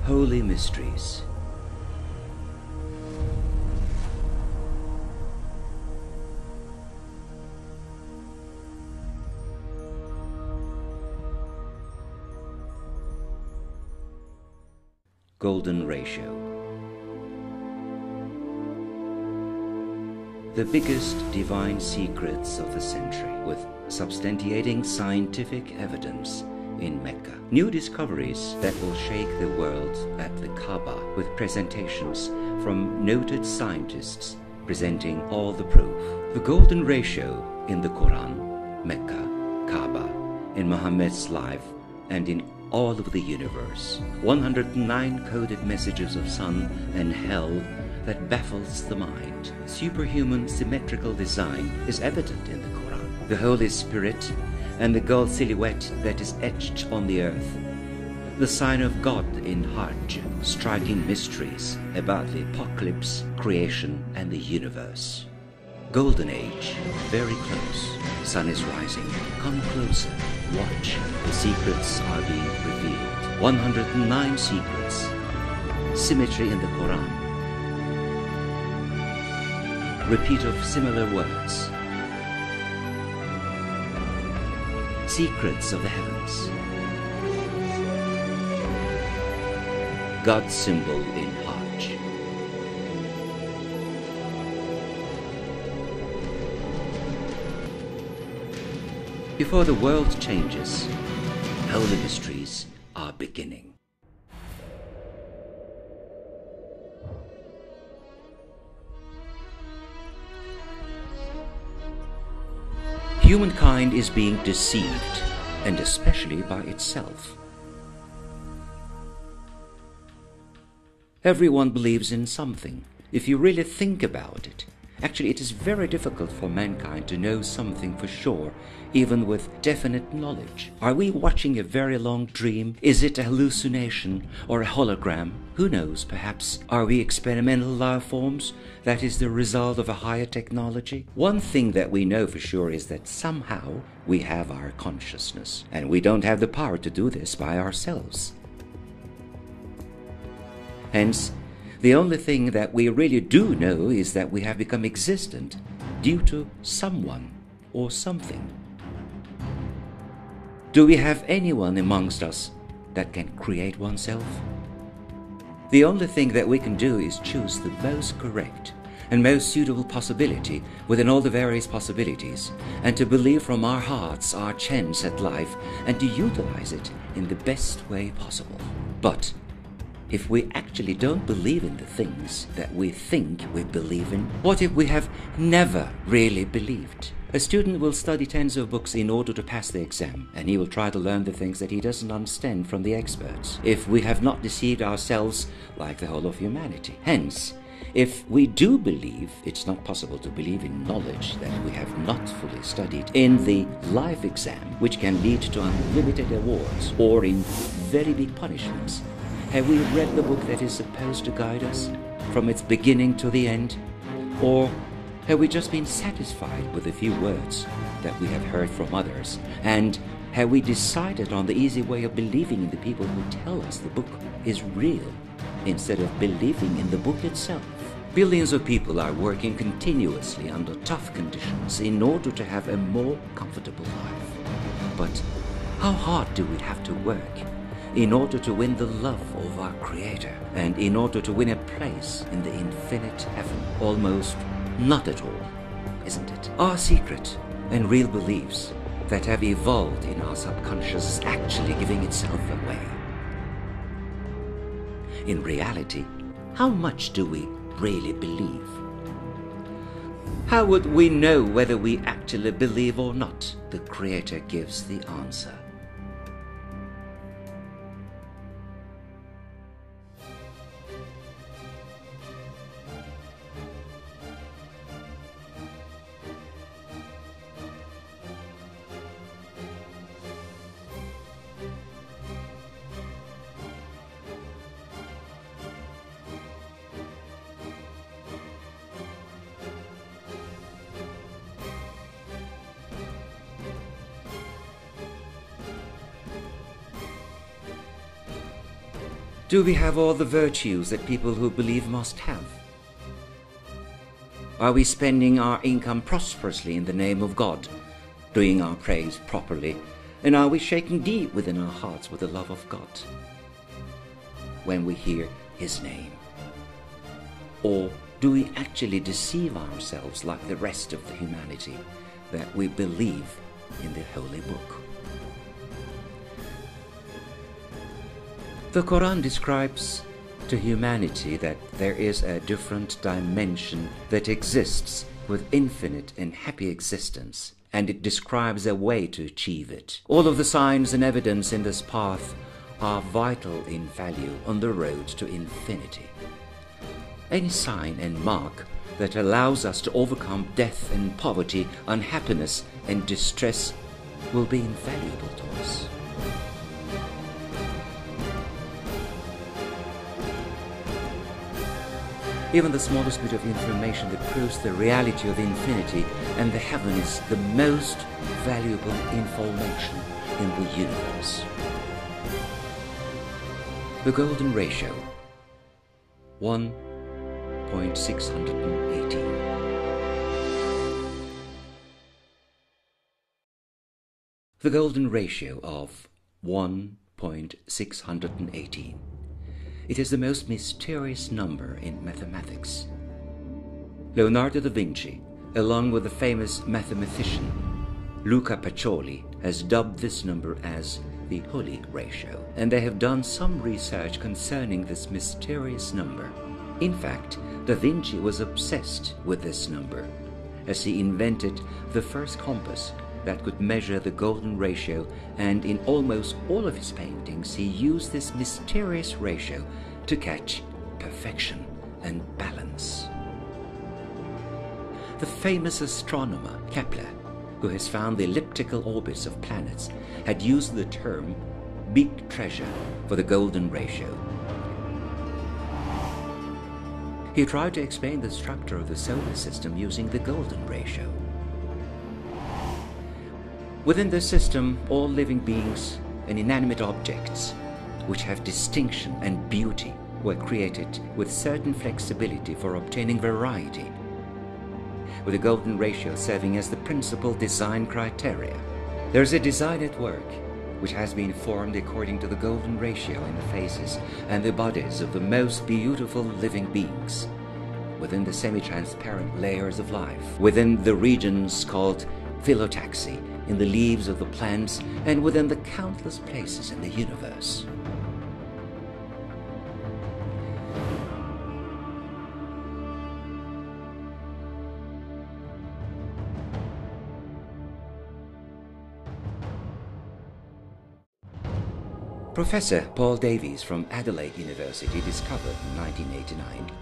Holy Mysteries. Golden Ratio. The biggest divine secrets of the century, with substantiating scientific evidence in Mecca. New discoveries that will shake the world at the Kaaba, with presentations from noted scientists presenting all the proof. The golden ratio in the Quran, Mecca, Kaaba, in Muhammad's life, and in all of the universe. 109 coded messages of sun and hell that baffles the mind. Superhuman symmetrical design is evident in the Quran. The Holy Spirit and the gold silhouette that is etched on the earth. The sign of God in Hajj, striking mysteries about the apocalypse, creation, and the universe. Golden Age, very close. Sun is rising. Come closer. Watch. The secrets are being revealed. 109 secrets. Symmetry in the Quran. Repeat of similar words. Secrets of the heavens. God's symbol in Hajj. Before the world changes, holy mysteries are beginning. Humankind is being deceived, and especially by itself. Everyone believes in something. If you really think about it, actually it is very difficult for mankind to know something for sure, even with definite knowledge. Are we watching a very long dream? Is it a hallucination or a hologram? Who knows, perhaps? Are we experimental life forms? That is the result of a higher technology? One thing that we know for sure is that somehow we have our consciousness, and we don't have the power to do this by ourselves. Hence, the only thing that we really do know is that we have become existent due to someone or something. Do we have anyone amongst us that can create oneself? The only thing that we can do is choose the most correct and most suitable possibility within all the various possibilities, and to believe from our hearts our chance at life and to utilize it in the best way possible. But if we actually don't believe in the things that we think we believe in, what if we have never really believed? A student will study tens of books in order to pass the exam, and he will try to learn the things that he doesn't understand from the experts, if we have not deceived ourselves like the whole of humanity. Hence, if we do believe, it's not possible to believe in knowledge that we have not fully studied, in the life exam, which can lead to unlimited awards, or in very big punishments. Have we read the book that is supposed to guide us from its beginning to the end? Or have we just been satisfied with a few words that we have heard from others? And have we decided on the easy way of believing in the people who tell us the book is real, instead of believing in the book itself? Billions of people are working continuously under tough conditions in order to have a more comfortable life. But how hard do we have to work in order to win the love of our Creator, and in order to win a place in the infinite heaven? Almost not at all, isn't it? Our secret and real beliefs that have evolved in our subconscious is actually giving itself away. In reality, how much do we really believe? How would we know whether we actually believe or not? The Creator gives the answer. Do we have all the virtues that people who believe must have? Are we spending our income prosperously in the name of God, doing our praise properly, and are we shaking deep within our hearts with the love of God when we hear His name? Or do we actually deceive ourselves like the rest of the humanity that we believe in the Holy Book? The Quran describes to humanity that there is a different dimension that exists with infinite and happy existence, and it describes a way to achieve it. All of the signs and evidence in this path are vital in value on the road to infinity. Any sign and mark that allows us to overcome death and poverty, unhappiness and distress will be invaluable to us. Even the smallest bit of information that proves the reality of infinity and the heaven is the most valuable information in the universe. The golden ratio, 1.618. The golden ratio of 1.618. It is the most mysterious number in mathematics. Leonardo da Vinci, along with the famous mathematician Luca Pacioli, has dubbed this number as the Holy Ratio, and they have done some research concerning this mysterious number. In fact, da Vinci was obsessed with this number, as he invented the first compass that could measure the golden ratio, and in almost all of his paintings he used this mysterious ratio to catch perfection and balance. The famous astronomer Kepler, who has found the elliptical orbits of planets, had used the term big treasure for the golden ratio. He tried to explain the structure of the solar system using the golden ratio. Within this system, all living beings and inanimate objects, which have distinction and beauty, were created with certain flexibility for obtaining variety, with the golden ratio serving as the principal design criteria. There is a design at work which has been formed according to the golden ratio in the faces and the bodies of the most beautiful living beings, within the semi-transparent layers of life, within the regions called phyllotaxy, in the leaves of the plants, and within the countless places in the universe. Professor Paul Davies from Adelaide University discovered in 1989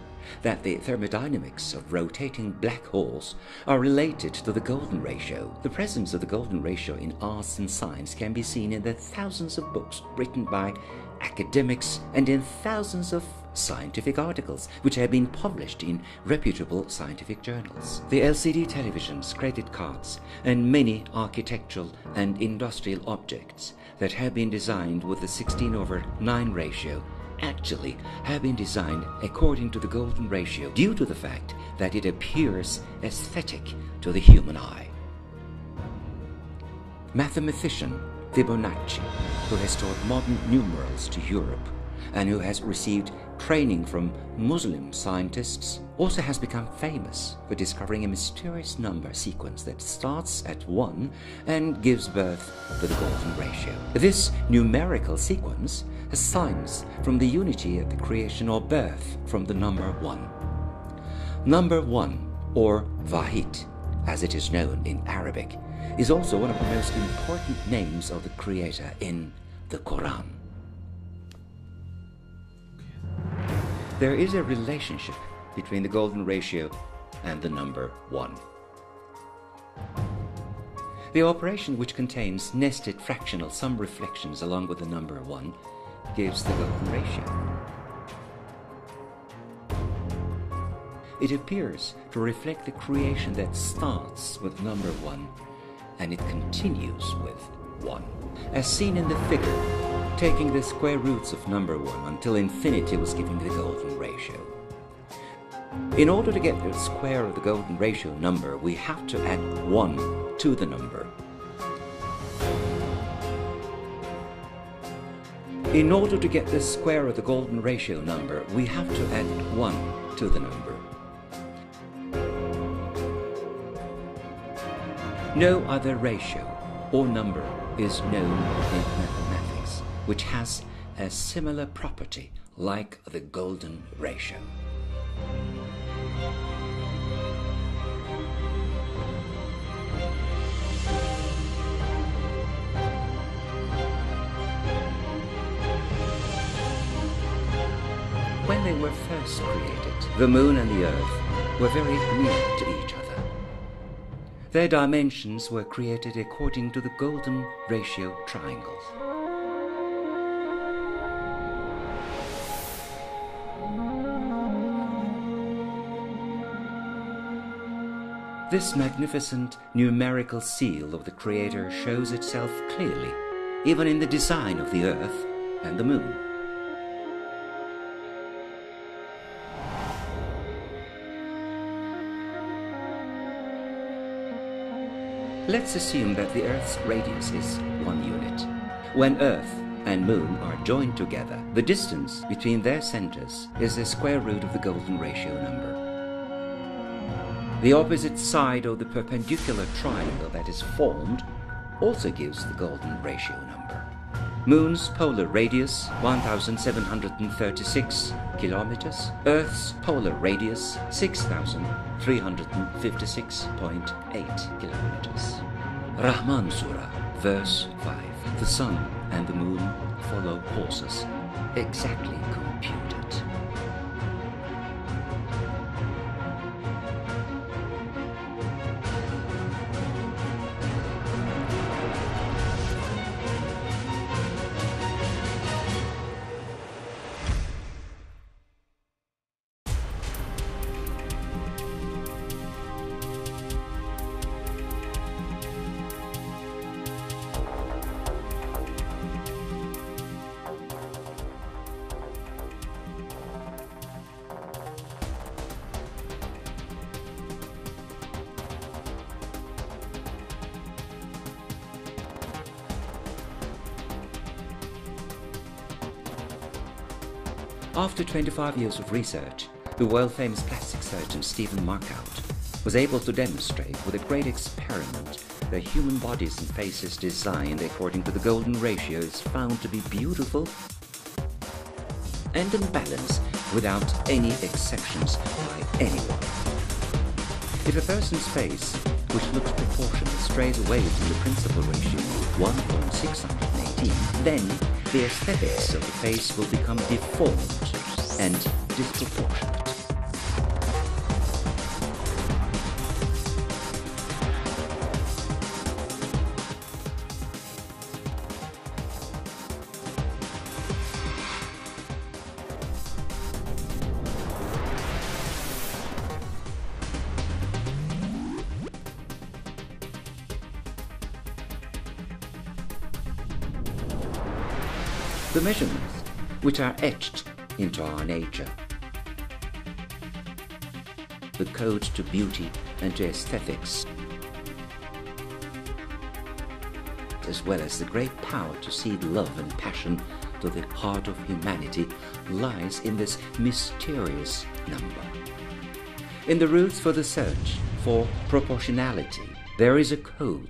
that the thermodynamics of rotating black holes are related to the golden ratio. The presence of the golden ratio in arts and science can be seen in the thousands of books written by academics and in thousands of scientific articles which have been published in reputable scientific journals. The LCD televisions, credit cards, and many architectural and industrial objects that have been designed with the 16:9 ratio actually have been designed according to the golden ratio due to the fact that it appears aesthetic to the human eye. Mathematician Fibonacci, who has taught modern numerals to Europe and who has received training from Muslim scientists, also has become famous for discovering a mysterious number sequence that starts at 1 and gives birth to the golden ratio. This numerical sequence has signs from the unity of the creation or birth from the number 1. Number 1, or Wahid, as it is known in Arabic, is also one of the most important names of the Creator in the Quran. There is a relationship between the golden ratio and the number 1. The operation, which contains nested fractional sum reflections along with the number 1, gives the golden ratio. It appears to reflect the creation that starts with number 1 and it continues with 1. As seen in the figure, taking the square roots of number 1 until infinity was giving the golden ratio. In order to get the square of the golden ratio number, we have to add 1 to the number. In order to get the square of the golden ratio number, we have to add 1 to the number. No other ratio or number is known in mathematics which has a similar property like the golden ratio. When they were first created, the moon and the earth were very near to each other. Their dimensions were created according to the golden ratio triangles. This magnificent numerical seal of the Creator shows itself clearly, even in the design of the earth and the moon. Let's assume that the Earth's radius is 1 unit. When Earth and Moon are joined together, the distance between their centers is the square root of the golden ratio number. The opposite side of the perpendicular triangle that is formed also gives the golden ratio number. Moon's polar radius 1736 kilometers, Earth's polar radius 6356.8 kilometers. Rahman Surah, verse 5. The sun and the moon follow horses, exactly computed. After 25 years of research, the world-famous plastic surgeon Stephen Markout was able to demonstrate with a great experiment that human bodies and faces designed according to the golden ratio is found to be beautiful and in balance without any exceptions by anyone. If a person's face, which looks proportional, strays away from the principal ratio 1.618, then the aesthetics of the face will become deformed and disproportionate. The measurements, which are etched into our nature, the code to beauty and to aesthetics, as well as the great power to seed love and passion to the heart of humanity, lies in this mysterious number. In the roots for the search for proportionality, there is a code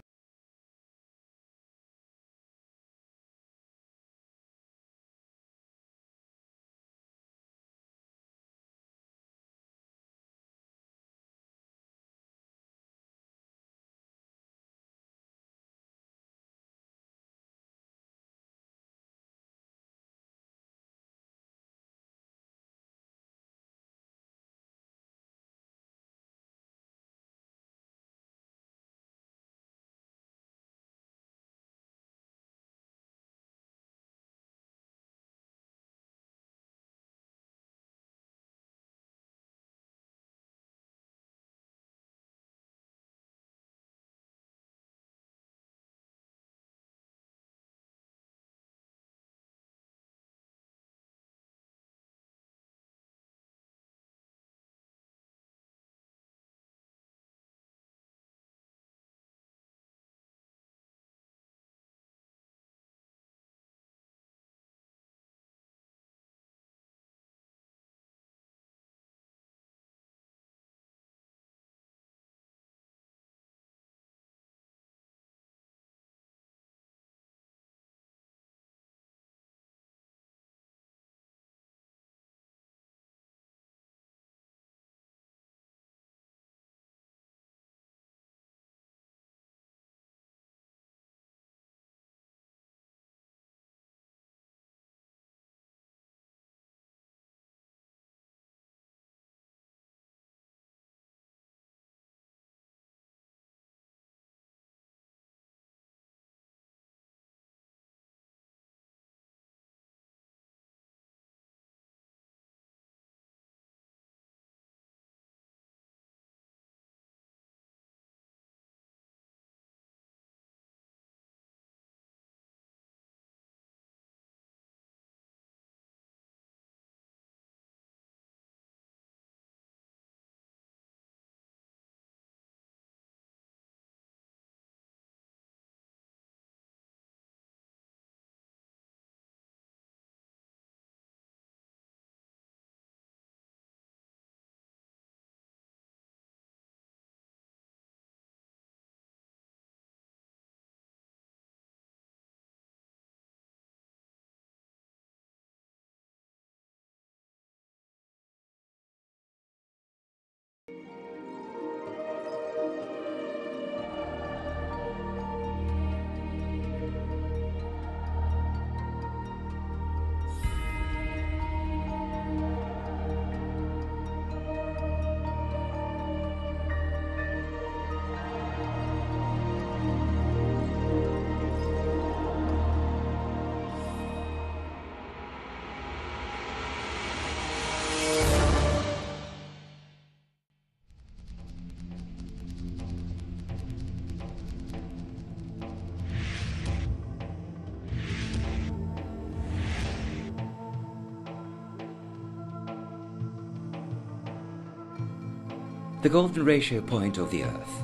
the golden ratio point of the Earth.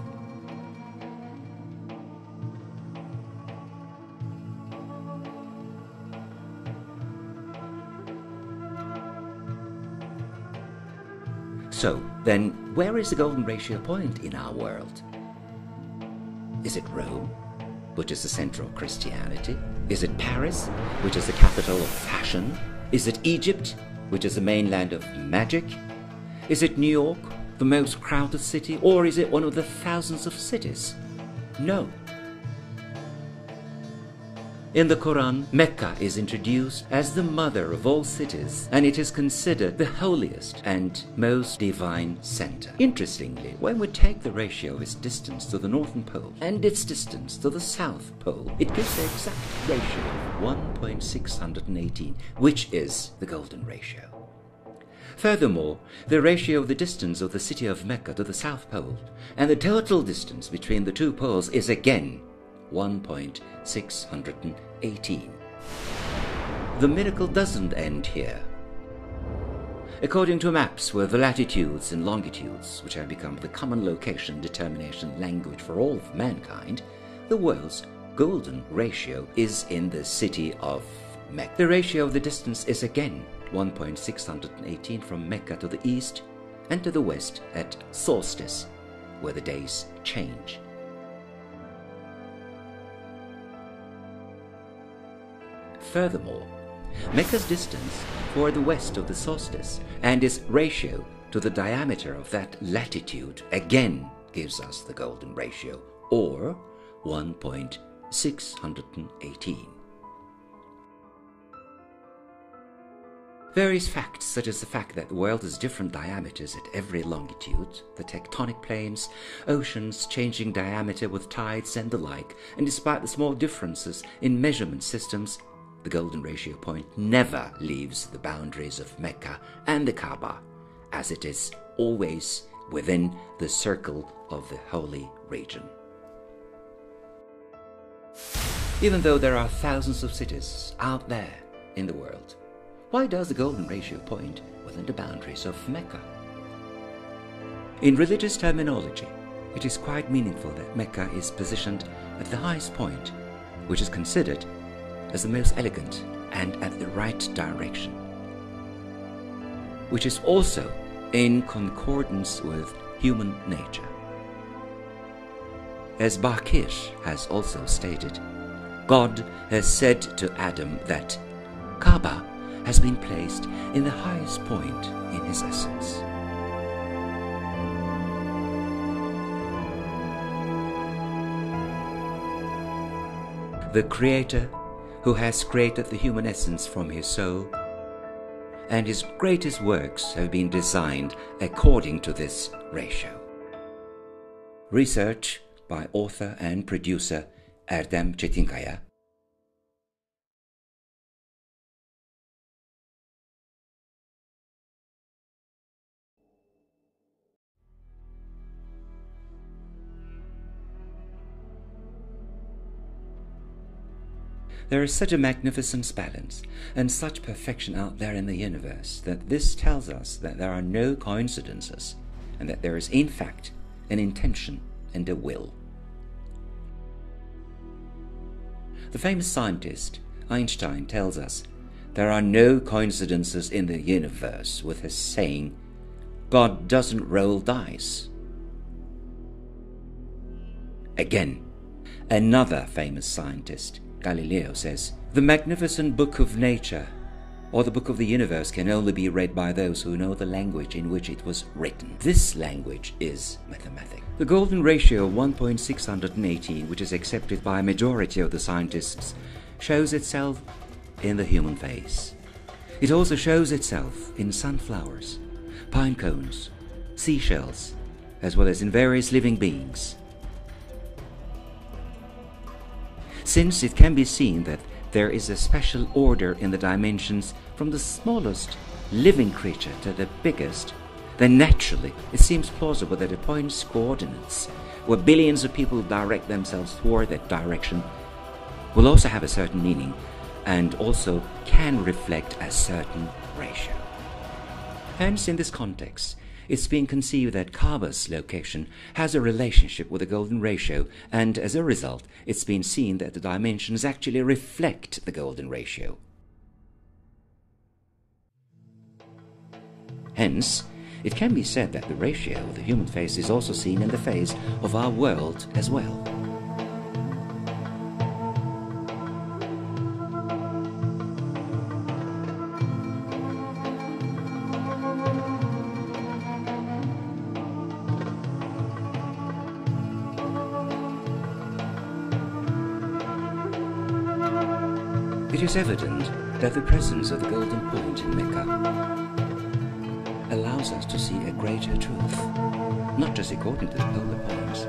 So, then, where is the golden ratio point in our world? Is it Rome, which is the center of Christianity? Is it Paris, which is the capital of fashion? Is it Egypt, which is the mainland of magic? Is it New York, the most crowded city? Or is it one of the thousands of cities? No. In the Quran, Mecca is introduced as the mother of all cities, and it is considered the holiest and most divine center. Interestingly, when we take the ratio of its distance to the northern pole and its distance to the south pole, it gives the exact ratio of 1.618, which is the golden ratio. Furthermore, the ratio of the distance of the city of Mecca to the south pole and the total distance between the two poles is again 1.618. The miracle doesn't end here. According to maps with the latitudes and longitudes, which have become the common location determination language for all of mankind, the world's golden ratio is in the city of Mecca. The ratio of the distance is again 1.618 from Mecca to the east and to the west at solstice, where the days change. Furthermore, Mecca's distance toward the west of the solstice and its ratio to the diameter of that latitude again gives us the golden ratio, or 1.618. Various facts, such as the fact that the world has different diameters at every longitude, the tectonic planes, oceans changing diameter with tides and the like, and despite the small differences in measurement systems, the golden ratio point never leaves the boundaries of Mecca and the Kaaba, as it is always within the circle of the holy region. Even though there are thousands of cities out there in the world, why does the golden ratio point within the boundaries of Mecca? In religious terminology, it is quite meaningful that Mecca is positioned at the highest point, which is considered as the most elegant and at the right direction, which is also in concordance with human nature. As Bakir has also stated, God has said to Adam that Kaaba has been placed in the highest point in his essence. The Creator, who has created the human essence from his soul, and his greatest works have been designed according to this ratio. Research by author and producer Erdem. There is such a magnificent balance and such perfection out there in the universe that this tells us that there are no coincidences and that there is in fact an intention and a will. The famous scientist Einstein tells us there are no coincidences in the universe, with his saying, God doesn't roll dice. Again, another famous scientist, Galileo, says, the magnificent book of nature, or the book of the universe, can only be read by those who know the language in which it was written. This language is mathematics. The golden ratio of 1.618, which is accepted by a majority of the scientists, shows itself in the human face. It also shows itself in sunflowers, pine cones, seashells, as well as in various living beings. Since it can be seen that there is a special order in the dimensions from the smallest living creature to the biggest, then naturally it seems plausible that a point's coordinates, where billions of people direct themselves toward that direction, will also have a certain meaning and also can reflect a certain ratio. Hence, in this context, it's been conceived that Kaaba's location has a relationship with the golden ratio, and as a result, it's been seen that the dimensions actually reflect the golden ratio. Hence, it can be said that the ratio of the human face is also seen in the face of our world as well. It is evident that the presence of the golden point in Mecca allows us to see a greater truth, not just according to the polar points,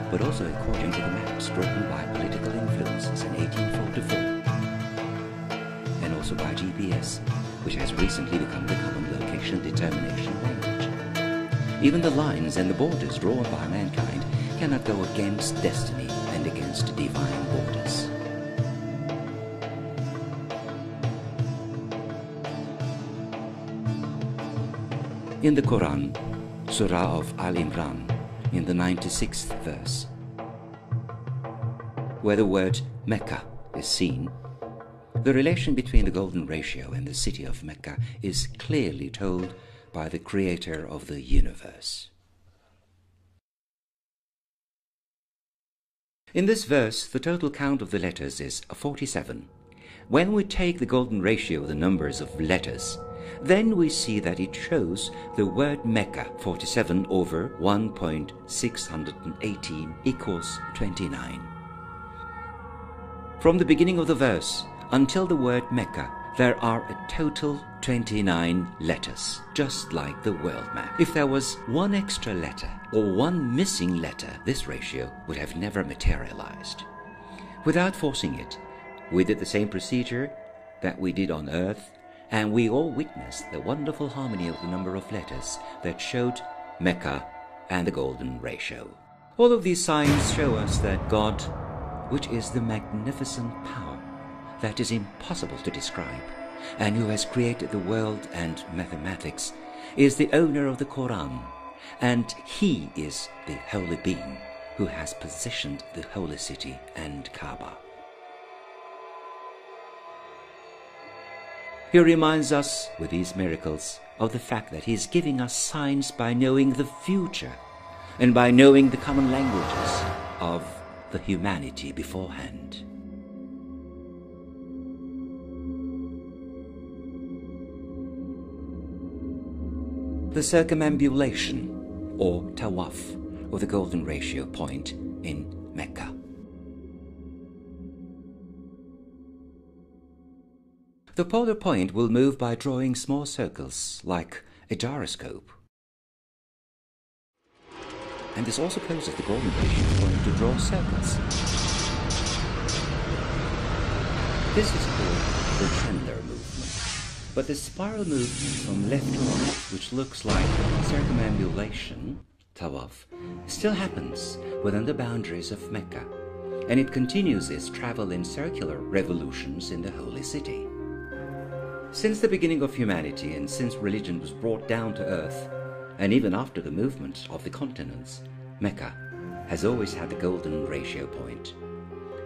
but also according to the maps drawn by political influences in 1844, and also by GPS, which has recently become the common location determination language. Even the lines and the borders drawn by mankind cannot go against destiny and against divine borders. In the Quran, Surah of Al-Imran, in the 96th verse, where the word Mecca is seen, the relation between the golden ratio and the city of Mecca is clearly told by the creator of the universe. In this verse, the total count of the letters is 47. When we take the golden ratio of the numbers of letters, then we see that it shows the word Mecca 47 over 1.618 equals 29. From the beginning of the verse until the word Mecca, there are a total 29 letters, just like the world map. If there was one extra letter or one missing letter, this ratio would have never materialized. Without forcing it, we did the same procedure that we did on Earth, and we all witnessed the wonderful harmony of the number of letters that showed Mecca and the golden ratio. All of these signs show us that God, which is the magnificent power that is impossible to describe, and who has created the world and mathematics, is the owner of the Quran, and He is the holy being who has positioned the holy city and Kaaba. He reminds us, with these miracles, of the fact that He is giving us signs by knowing the future and by knowing the common languages of the humanity beforehand. The circumambulation, or tawaf, of the golden ratio point in Mecca. The polar point will move by drawing small circles, like a gyroscope. And this also causes the golden ratio point to draw circles. This is called the Erdem'le movement. But the spiral movement from left to right, which looks like circumambulation, tawaf, still happens within the boundaries of Mecca, and it continues its travel in circular revolutions in the holy city. Since the beginning of humanity, and since religion was brought down to earth, and even after the movement of the continents, Mecca has always had the golden ratio point.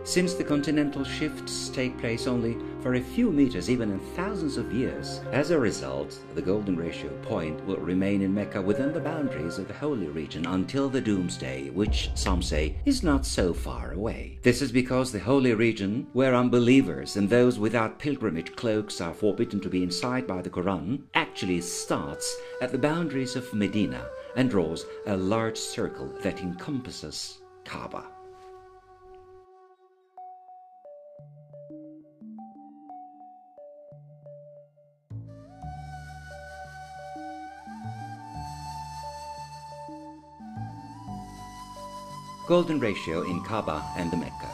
Since the continental shifts take place only for a few meters, even in thousands of years, as a result, the golden ratio point will remain in Mecca within the boundaries of the holy region until the doomsday, which some say is not so far away. This is because the holy region, where unbelievers and those without pilgrimage cloaks are forbidden to be inside by the Quran, actually starts at the boundaries of Medina and draws a large circle that encompasses Kaaba. Golden ratio in Kaaba and the Mecca.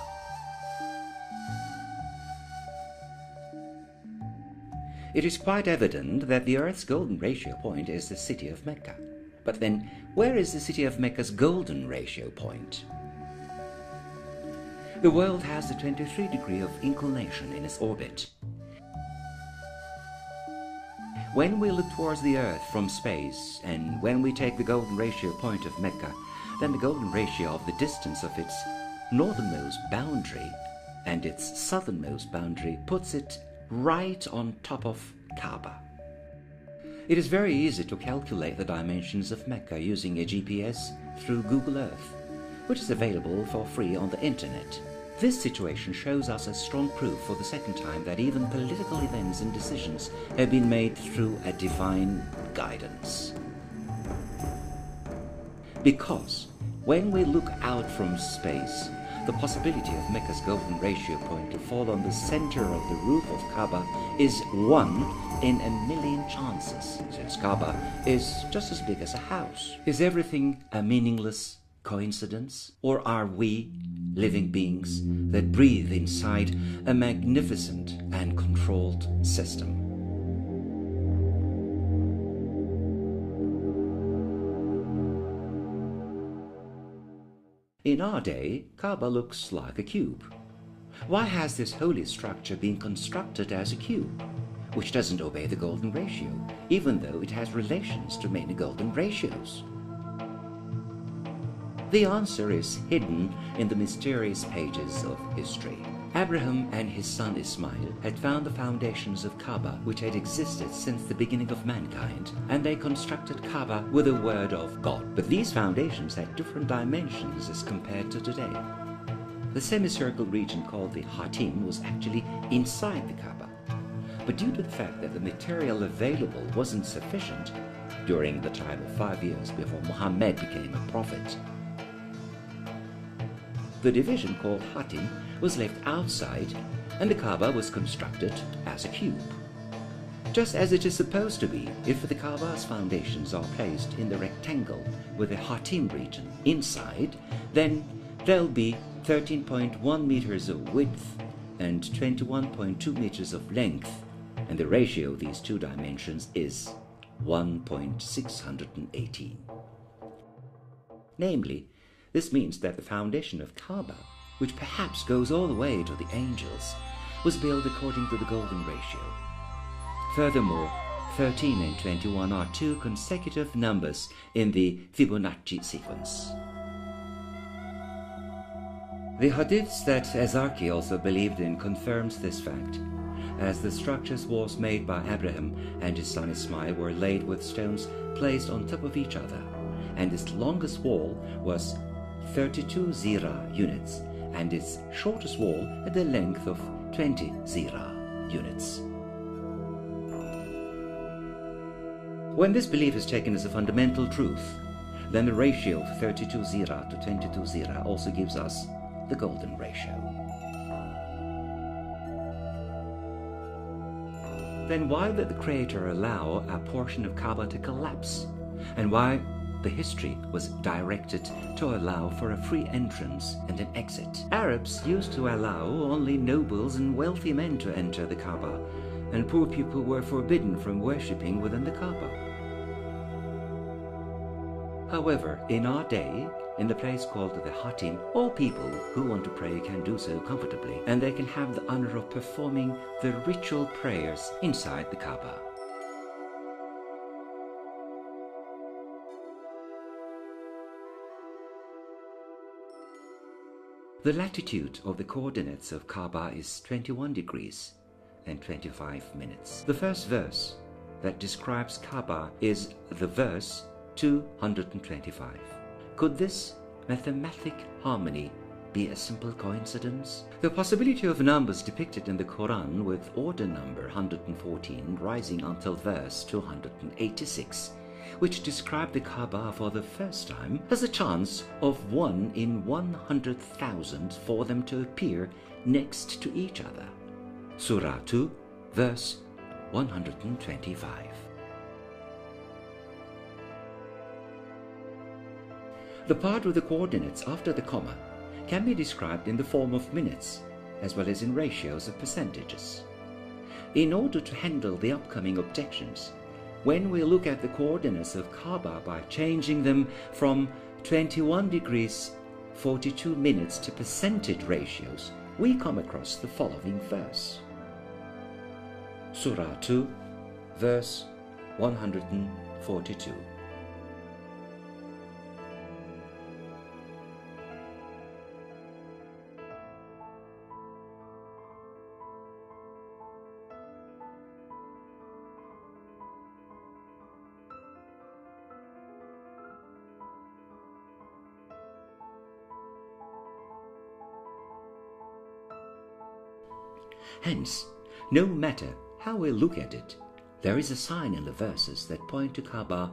It is quite evident that the Earth's golden ratio point is the city of Mecca. But then, where is the city of Mecca's golden ratio point? The world has a 23 degree of inclination in its orbit. When we look towards the earth from space, and when we take the golden ratio point of Mecca, then the golden ratio of the distance of its northernmost boundary and its southernmost boundary puts it right on top of Kaaba. It is very easy to calculate the dimensions of Mecca using a GPS through Google Earth, which is available for free on the internet. This situation shows us a strong proof for the second time that even political events and decisions have been made through a divine guidance. Because when we look out from space, the possibility of Mecca's golden ratio point to fall on the center of the roof of Kaaba is 1 in a million chances, since Kaaba is just as big as a house. Is everything a meaningless coincidence? Or are we living beings that breathe inside a magnificent and controlled system? In our day, Kaaba looks like a cube. Why has this holy structure been constructed as a cube, which doesn't obey the golden ratio, even though it has relations to many golden ratios? The answer is hidden in the mysterious pages of history. Abraham and his son Ismail had found the foundations of Kaaba, which had existed since the beginning of mankind, and they constructed Kaaba with the word of God. But these foundations had different dimensions as compared to today. The semicircle region called the Hatim was actually inside the Kaaba. But due to the fact that the material available wasn't sufficient during the time of 5 years before Muhammad became a prophet, the division called Hatim was left outside, and the Kaaba was constructed as a cube. Just as it is supposed to be if the Kaaba's foundations are placed in the rectangle with the Hatim region inside, then there'll be 13.1 meters of width and 21.2 meters of length, and the ratio of these two dimensions is 1.618. Namely, this means that the foundation of Kaaba, which perhaps goes all the way to the angels, was built according to the golden ratio. Furthermore, 13 and 21 are two consecutive numbers in the Fibonacci sequence. The hadiths that Ezaki also believed in confirms this fact, as the structures was made by Abraham and his son Ismail were laid with stones placed on top of each other, and its longest wall was 32 zira units, and its shortest wall had a length of 20 zira units. When this belief is taken as a fundamental truth, then the ratio of 32 zira to 22 zira also gives us the golden ratio. Then why did the Creator allow a portion of Kaaba to collapse? And why the history was directed to allow for a free entrance and an exit? Arabs used to allow only nobles and wealthy men to enter the Kaaba, and poor people were forbidden from worshipping within the Kaaba. However, in our day, in the place called the Hatim, all people who want to pray can do so comfortably, and they can have the honor of performing the ritual prayers inside the Kaaba. The latitude of the coordinates of Kaaba is 21 degrees and 25 minutes. The first verse that describes Kaaba is the verse 225. Could this mathematic harmony be a simple coincidence? The possibility of numbers depicted in the Quran with order number 114 rising until verse 286, which describe the Kaaba for the first time, has a chance of 1 in 100,000 for them to appear next to each other. Surah 2, verse 125. The part with the coordinates after the comma can be described in the form of minutes, as well as in ratios of percentages. In order to handle the upcoming objections, when we look at the coordinates of Kaaba by changing them from 21 degrees 42 minutes to percentage ratios, we come across the following verse. Surah 2, verse 142. Hence, no matter how we look at it, there is a sign in the verses that point to Kaaba,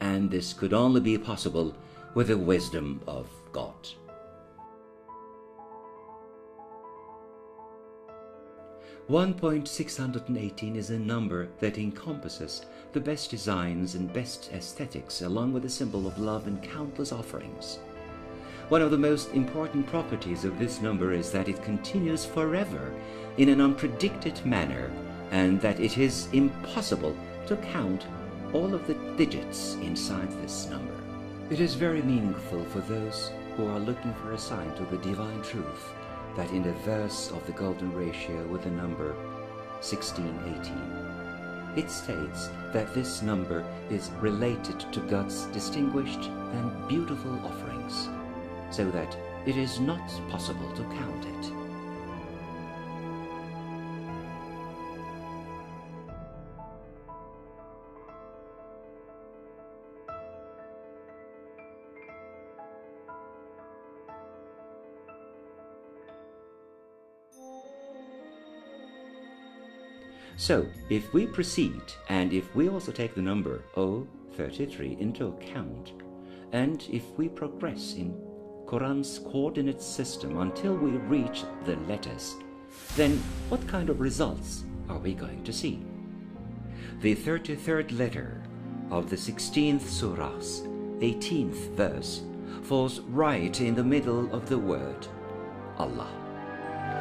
and this could only be possible with the wisdom of God. (1.618) is a number that encompasses the best designs and best aesthetics, along with the symbol of love and countless offerings. One of the most important properties of this number is that it continues forever in an unpredicted manner, and that it is impossible to count all of the digits inside this number. It is very meaningful for those who are looking for a sign to the divine truth that in the verse of the golden ratio with the number 1618, it states that this number is related to God's distinguished and beautiful offerings, so that it is not possible to count it. So, if we proceed, and if we also take the number 033 into account, and if we progress in Quran's coordinate system until we reach the letters, then what kind of results are we going to see? The 33rd letter of the 16th surah's 18th verse falls right in the middle of the word Allah.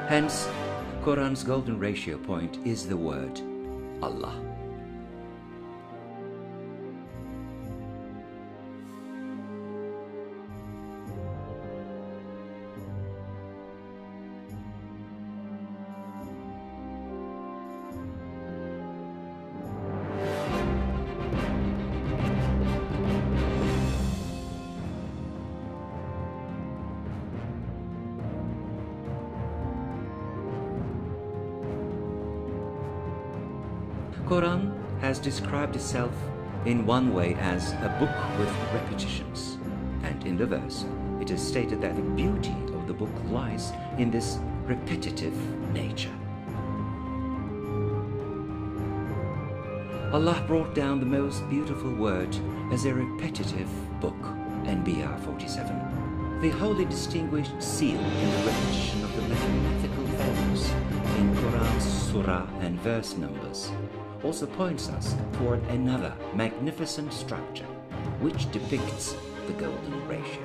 Hence, Quran's golden ratio point is the word Allah. Quran has described itself in one way as a book with repetitions, and in the verse it is stated that the beauty of the book lies in this repetitive nature. Allah brought down the most beautiful word as a repetitive book, Anbiya 47. The wholly distinguished seal in the repetition of the mathematical values in Quran's surah and verse numbers also points us toward another magnificent structure which depicts the golden ratio.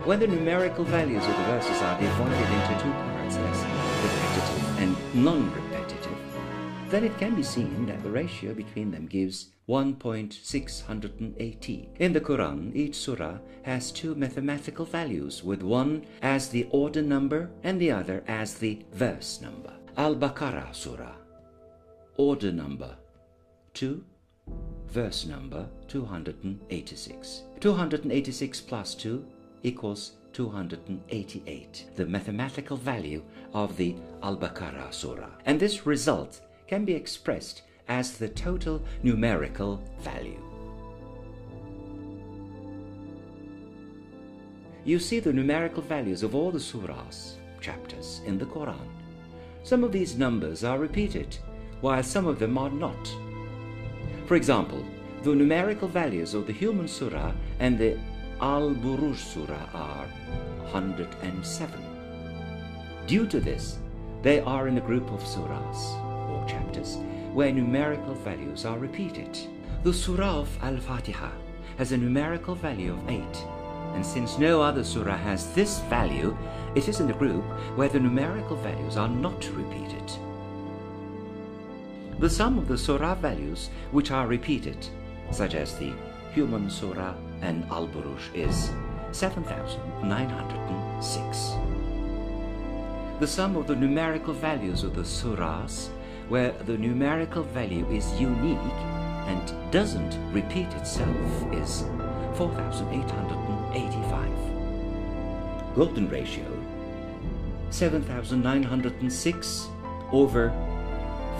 When the numerical values of the verses are divided into two parts as repetitive and non-repetitive, then it can be seen that the ratio between them gives 1.618. In the Quran, each surah has two mathematical values, with one as the order number and the other as the verse number. Al-Baqarah surah, order number 2, verse number 286. 286 plus 2 equals 288, the mathematical value of the Al-Baqarah surah. And this result can be expressed as the total numerical value. You see the numerical values of all the surahs, chapters in the Quran. Some of these numbers are repeated, while some of them are not. For example, the numerical values of the human surah and the Al-Buruj surah are 107. Due to this, they are in a group of surahs, or chapters, where numerical values are repeated. The surah of Al-Fatiha has a numerical value of 8, and since no other surah has this value, it is in the group where the numerical values are not repeated. The sum of the surah values which are repeated, such as the human surah and Al-Buruj, is 7,906. The sum of the numerical values of the surahs where the numerical value is unique and doesn't repeat itself, is 4,885. Golden ratio 7,906 over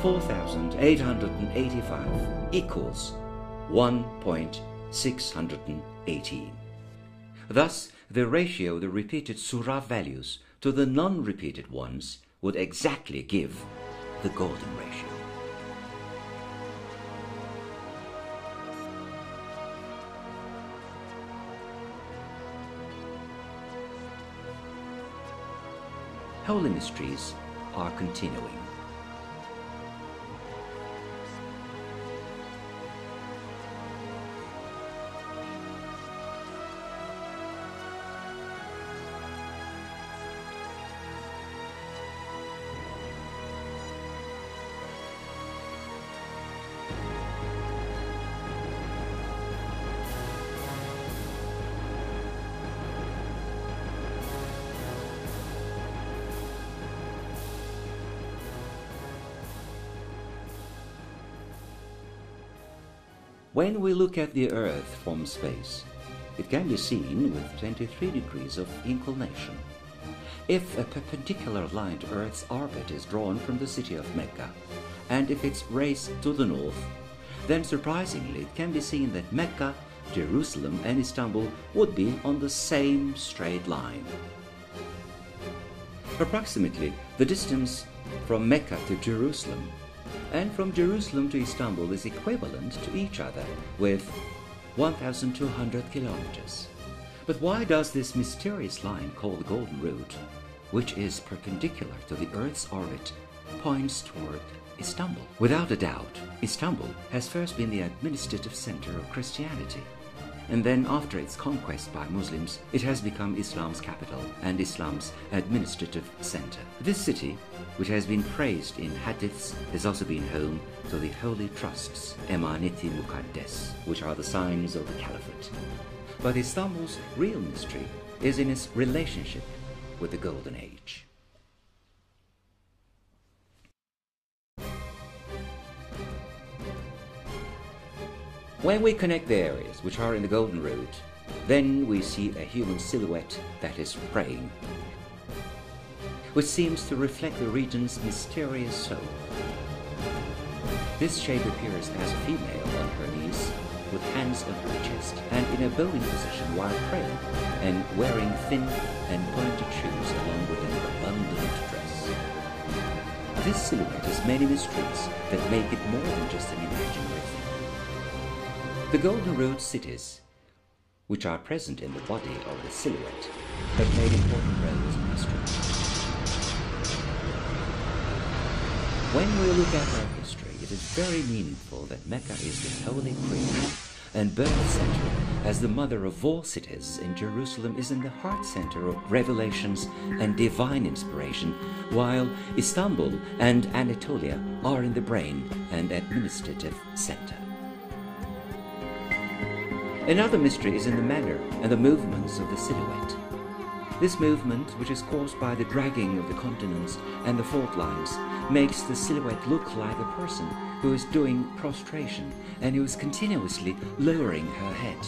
4,885 equals 1.618. Thus, the ratio of the repeated surah values to the non-repeated ones would exactly give the golden ratio. Holy mysteries are continuing. When we look at the Earth from space, it can be seen with 23 degrees of inclination. If a perpendicular line to Earth's orbit is drawn from the city of Mecca, and if it's raised to the north, then surprisingly it can be seen that Mecca, Jerusalem and Istanbul would be on the same straight line. Approximately the distance from Mecca to Jerusalem and from Jerusalem to Istanbul is equivalent to each other with 1,200 kilometers. But why does this mysterious line called the Golden Route, which is perpendicular to the Earth's orbit, points toward Istanbul? Without a doubt, Istanbul has first been the administrative center of Christianity, and then after its conquest by Muslims, it has become Islam's capital and Islam's administrative center. This city, which has been praised in hadiths, has also been home to the holy trusts, Emaneti Mukaddes, which are the signs of the caliphate. But Istanbul's real mystery is in its relationship with the Golden Age. When we connect the areas which are in the Golden Route, then we see a human silhouette that is praying, which seems to reflect the region's mysterious soul. This shape appears as a female on her knees, with hands on her chest and in a bowing position while praying, and wearing thin and pointed shoes along with an abundant dress. This silhouette has many mysteries that make it more than just an imaginary thing. The Golden Route cities, which are present in the body of the silhouette, have played important roles in history. When we look at our history, it is very meaningful that Mecca is the holy creation and birth center, as the mother of all cities, and Jerusalem is in the heart center of revelations and divine inspiration, while Istanbul and Anatolia are in the brain and administrative center. Another mystery is in the manner and the movements of the silhouette. This movement, which is caused by the dragging of the continents and the fault lines, makes the silhouette look like a person who is doing prostration and who is continuously lowering her head.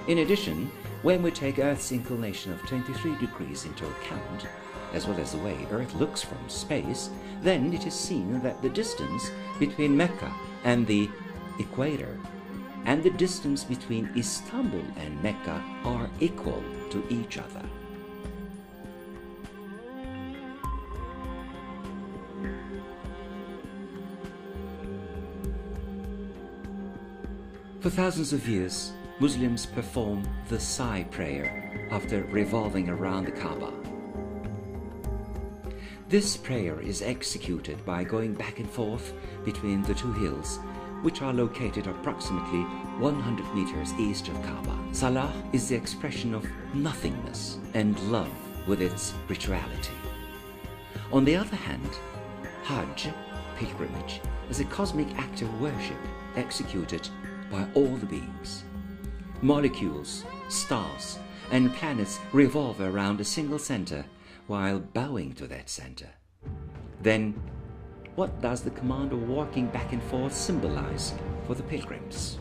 In addition, when we take Earth's inclination of 23 degrees into account, as well as the way Earth looks from space, then it is seen that the distance between Mecca and the equator and the distance between Istanbul and Mecca are equal to each other. For thousands of years, Muslims perform the Sa'i prayer after revolving around the Kaaba. This prayer is executed by going back and forth between the two hills, which are located approximately 100 meters east of Kaaba. Salah is the expression of nothingness and love with its rituality. On the other hand, Hajj, pilgrimage, is a cosmic act of worship executed by all the beings. Molecules, stars, and planets revolve around a single center while bowing to that center. Then, what does the command of walking back and forth symbolize for the pilgrims?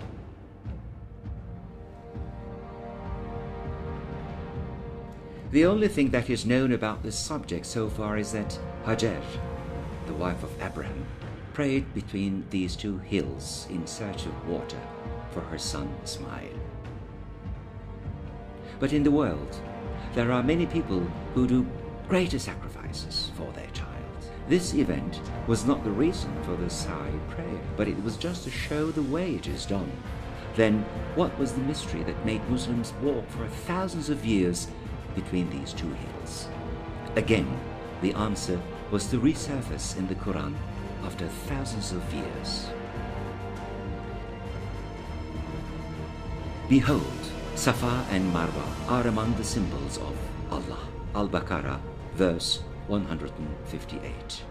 The only thing that is known about this subject so far is that Hajar, the wife of Abraham, prayed between these two hills in search of water for her son Ismail. But in the world, there are many people who do greater sacrifices for their child. This event was not the reason for the Sa'i prayer, but it was just to show the way it is done. Then, what was the mystery that made Muslims walk for thousands of years between these two hills? Again, the answer was to resurface in the Quran after thousands of years. Behold, Safa and Marwa are among the symbols of Allah. Al-Baqarah, verse 158.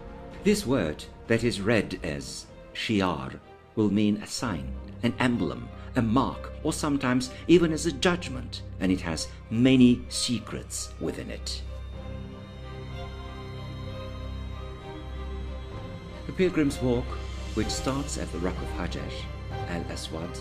This word that is read as shi'ar will mean a sign, an emblem, a mark, or sometimes even as a judgment, and it has many secrets within it. The pilgrim's walk, which starts at the rock of Hajar al-Aswad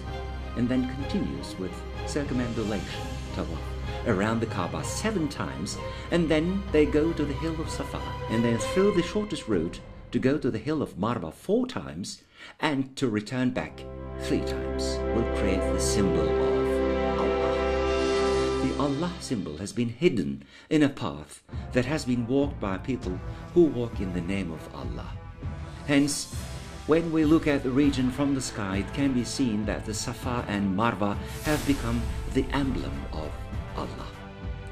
and then continues with circumambulation, tawaf, around the Kaaba 7 times, and then they go to the hill of Safa, and then through the shortest route to go to the hill of Marwa 4 times, and to return back 3 times, will create the symbol of Allah. The Allah symbol has been hidden in a path that has been walked by people who walk in the name of Allah. Hence, when we look at the region from the sky, it can be seen that the Safa and Marwa have become the emblem of Allah.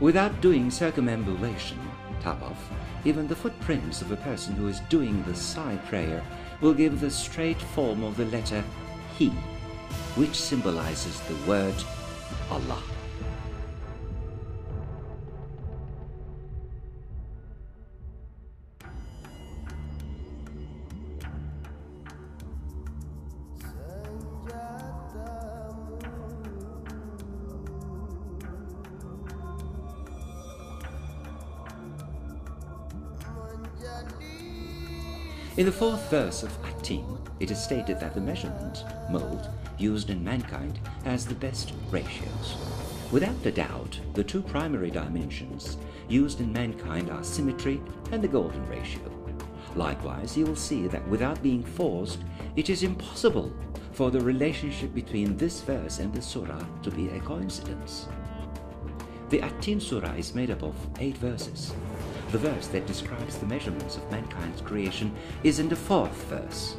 Without doing circumambulation, tawaf, even the footprints of a person who is doing the Sa'i prayer will give the straight form of the letter He, which symbolizes the word Allah. In the 4th verse of At-Tin, it is stated that the measurement mold used in mankind has the best ratios. Without a doubt, the 2 primary dimensions used in mankind are symmetry and the golden ratio. Likewise, you will see that without being forced, it is impossible for the relationship between this verse and the surah to be a coincidence. The At-Tin surah is made up of 8 verses. The verse that describes the measurements of mankind's creation is in the 4th verse.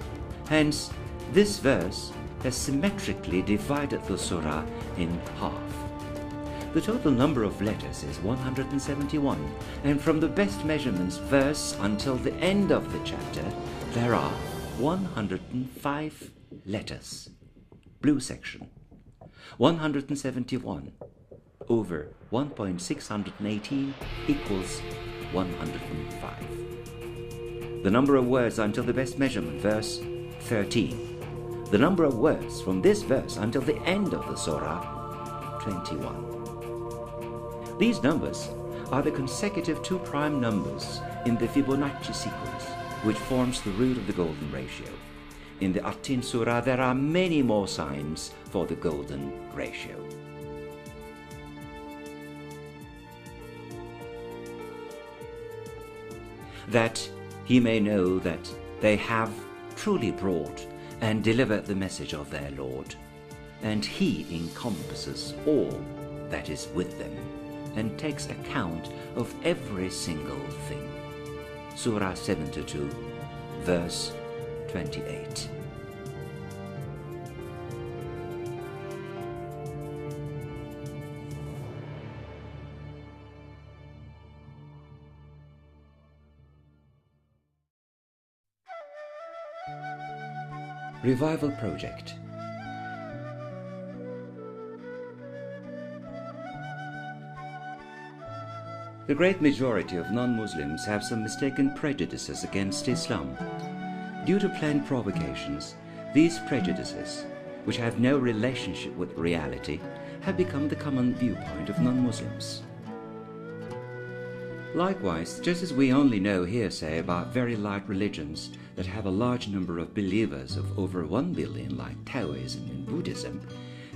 Hence, this verse has symmetrically divided the surah in half. The total number of letters is 171, and from the best measurements verse until the end of the chapter, there are 105 letters. Blue section. 171 over 1.618 equals 105. The number of words until the best measurement, verse 13. The number of words from this verse until the end of the surah, 21. These numbers are the consecutive 2 prime numbers in the Fibonacci sequence, which forms the root of the golden ratio. In the At-Tin surah, there are many more signs for the golden ratio. That he may know that they have truly brought and delivered the message of their Lord, and he encompasses all that is with them, and takes account of every single thing. Surah 72, verse 28. Revival Project. The great majority of non-Muslims have some mistaken prejudices against Islam. Due to planned provocations, these prejudices, which have no relationship with reality, have become the common viewpoint of non-Muslims. Likewise, just as we only know hearsay about very light religions, that have a large number of believers of over 1 billion like Taoism and Buddhism,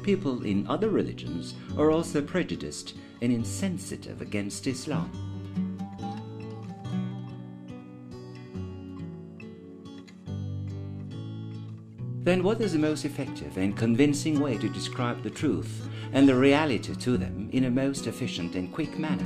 people in other religions are also prejudiced and insensitive against Islam. Then what is the most effective and convincing way to describe the truth and the reality to them in a most efficient and quick manner?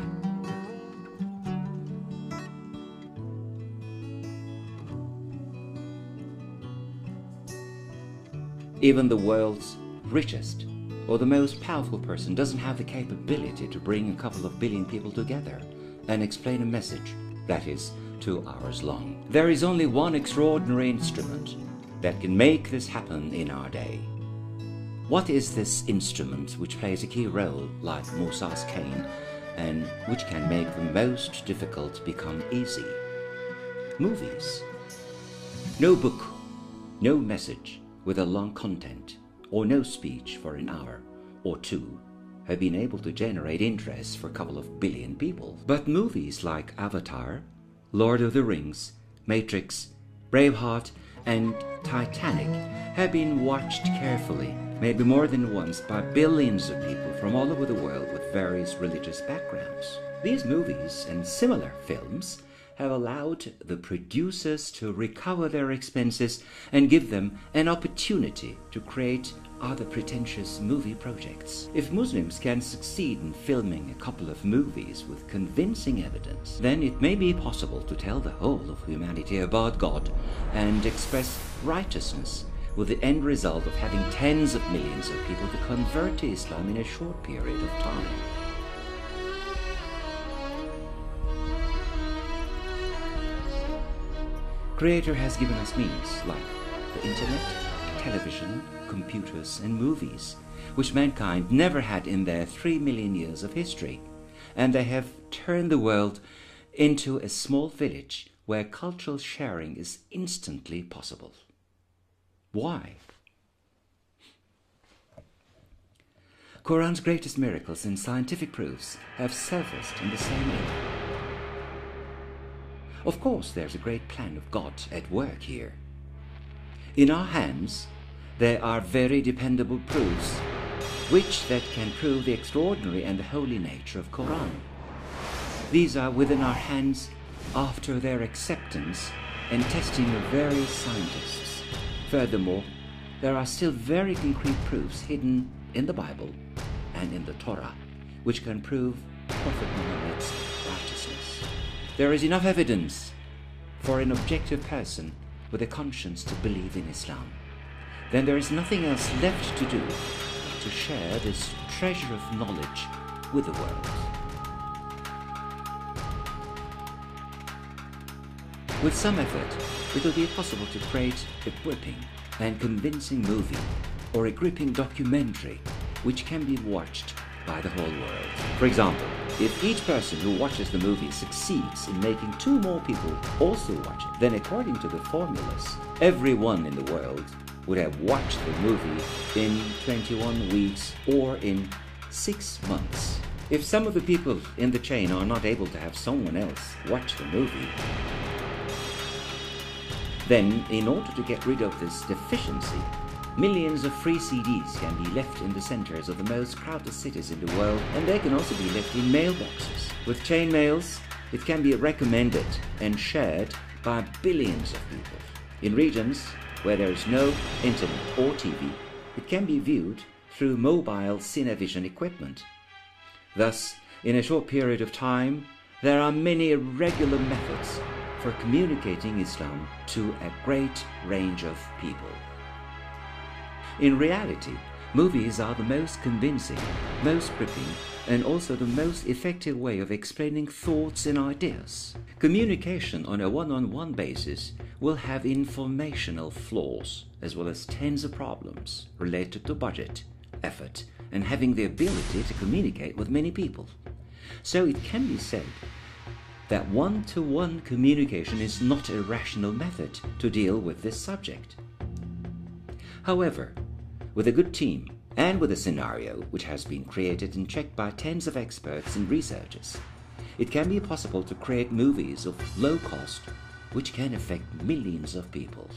Even the world's richest or the most powerful person doesn't have the capability to bring a couple of billion people together and explain a message that is 2 hours long. There is only one extraordinary instrument that can make this happen in our day. What is this instrument which plays a key role like Musa's cane and which can make the most difficult become easy? Movies. No book, no message with a long content, or no speech for an hour or 2 have been able to generate interest for a couple of billion people. But movies like Avatar, Lord of the Rings, Matrix, Braveheart, and Titanic have been watched carefully, maybe more than once, by billions of people from all over the world with various religious backgrounds. These movies and similar films have allowed the producers to recover their expenses and give them an opportunity to create other pretentious movie projects. If Muslims can succeed in filming a couple of movies with convincing evidence, then it may be possible to tell the whole of humanity about God and express righteousness, with the end result of having tens of millions of people to convert to Islam in a short period of time. Creator has given us means like the internet, television, computers and movies, which mankind never had in their 3 million years of history, and they have turned the world into a small village where cultural sharing is instantly possible. Why? Quran's greatest miracles and scientific proofs have surfaced in the same era. Of course, there's a great plan of God at work here. In our hands, there are very dependable proofs which that can prove the extraordinary and the holy nature of Quran. These are within our hands after their acceptance and testing of various scientists. Furthermore, there are still very concrete proofs hidden in the Bible and in the Torah which can prove Prophet Muhammad's righteousness. There is enough evidence for an objective person with a conscience to believe in Islam. Then there is nothing else left to do but to share this treasure of knowledge with the world. With some effort, it will be possible to create a gripping and convincing movie or a gripping documentary which can be watched by the whole world. For example, if each person who watches the movie succeeds in making 2 more people also watch it, then according to the formulas, everyone in the world would have watched the movie in 21 weeks or in 6 months. If some of the people in the chain are not able to have someone else watch the movie, then in order to get rid of this deficiency, millions of free CDs can be left in the centers of the most crowded cities in the world, and they can also be left in mailboxes. With chain mails, it can be recommended and shared by billions of people. In regions where there is no internet or TV, it can be viewed through mobile Cinevision equipment. Thus, in a short period of time, there are many regular methods for communicating Islam to a great range of people. In reality, movies are the most convincing, most gripping, and also the most effective way of explaining thoughts and ideas. Communication on a one-on-one basis will have informational flaws, as well as tens of problems related to budget, effort, and having the ability to communicate with many people. So it can be said that one-to-one communication is not a rational method to deal with this subject. However, with a good team and with a scenario which has been created and checked by tens of experts and researchers, it can be possible to create movies of low cost, which can affect millions of people.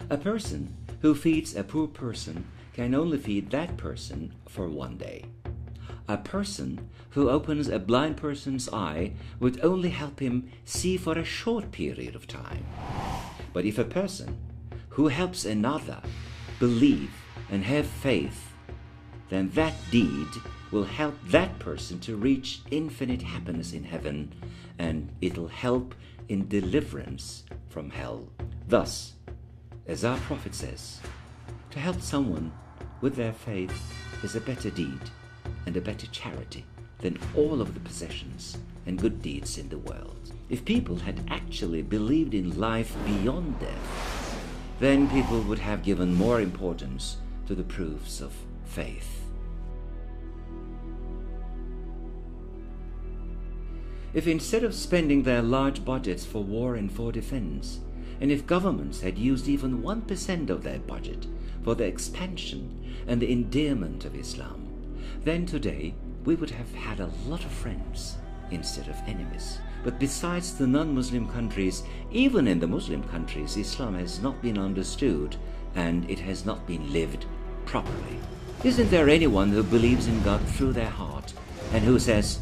A person who feeds a poor person can only feed that person for one day. A person who opens a blind person's eye would only help him see for a short period of time. But if a person who helps another believe and have faith, then that deed will help that person to reach infinite happiness in heaven, and it'll help in deliverance from hell. Thus, as our prophet says, to help someone with their faith is a better deed and a better charity than all of the possessions and good deeds in the world. If people had actually believed in life beyond death, then people would have given more importance to the proofs of faith. If instead of spending their large budgets for war and for defense, and if governments had used even 1% of their budget for the expansion and the endearment of Islam, then today we would have had a lot of friends instead of enemies. But besides the non-Muslim countries, even in the Muslim countries, Islam has not been understood and it has not been lived properly. Isn't there anyone who believes in God through their heart and who says,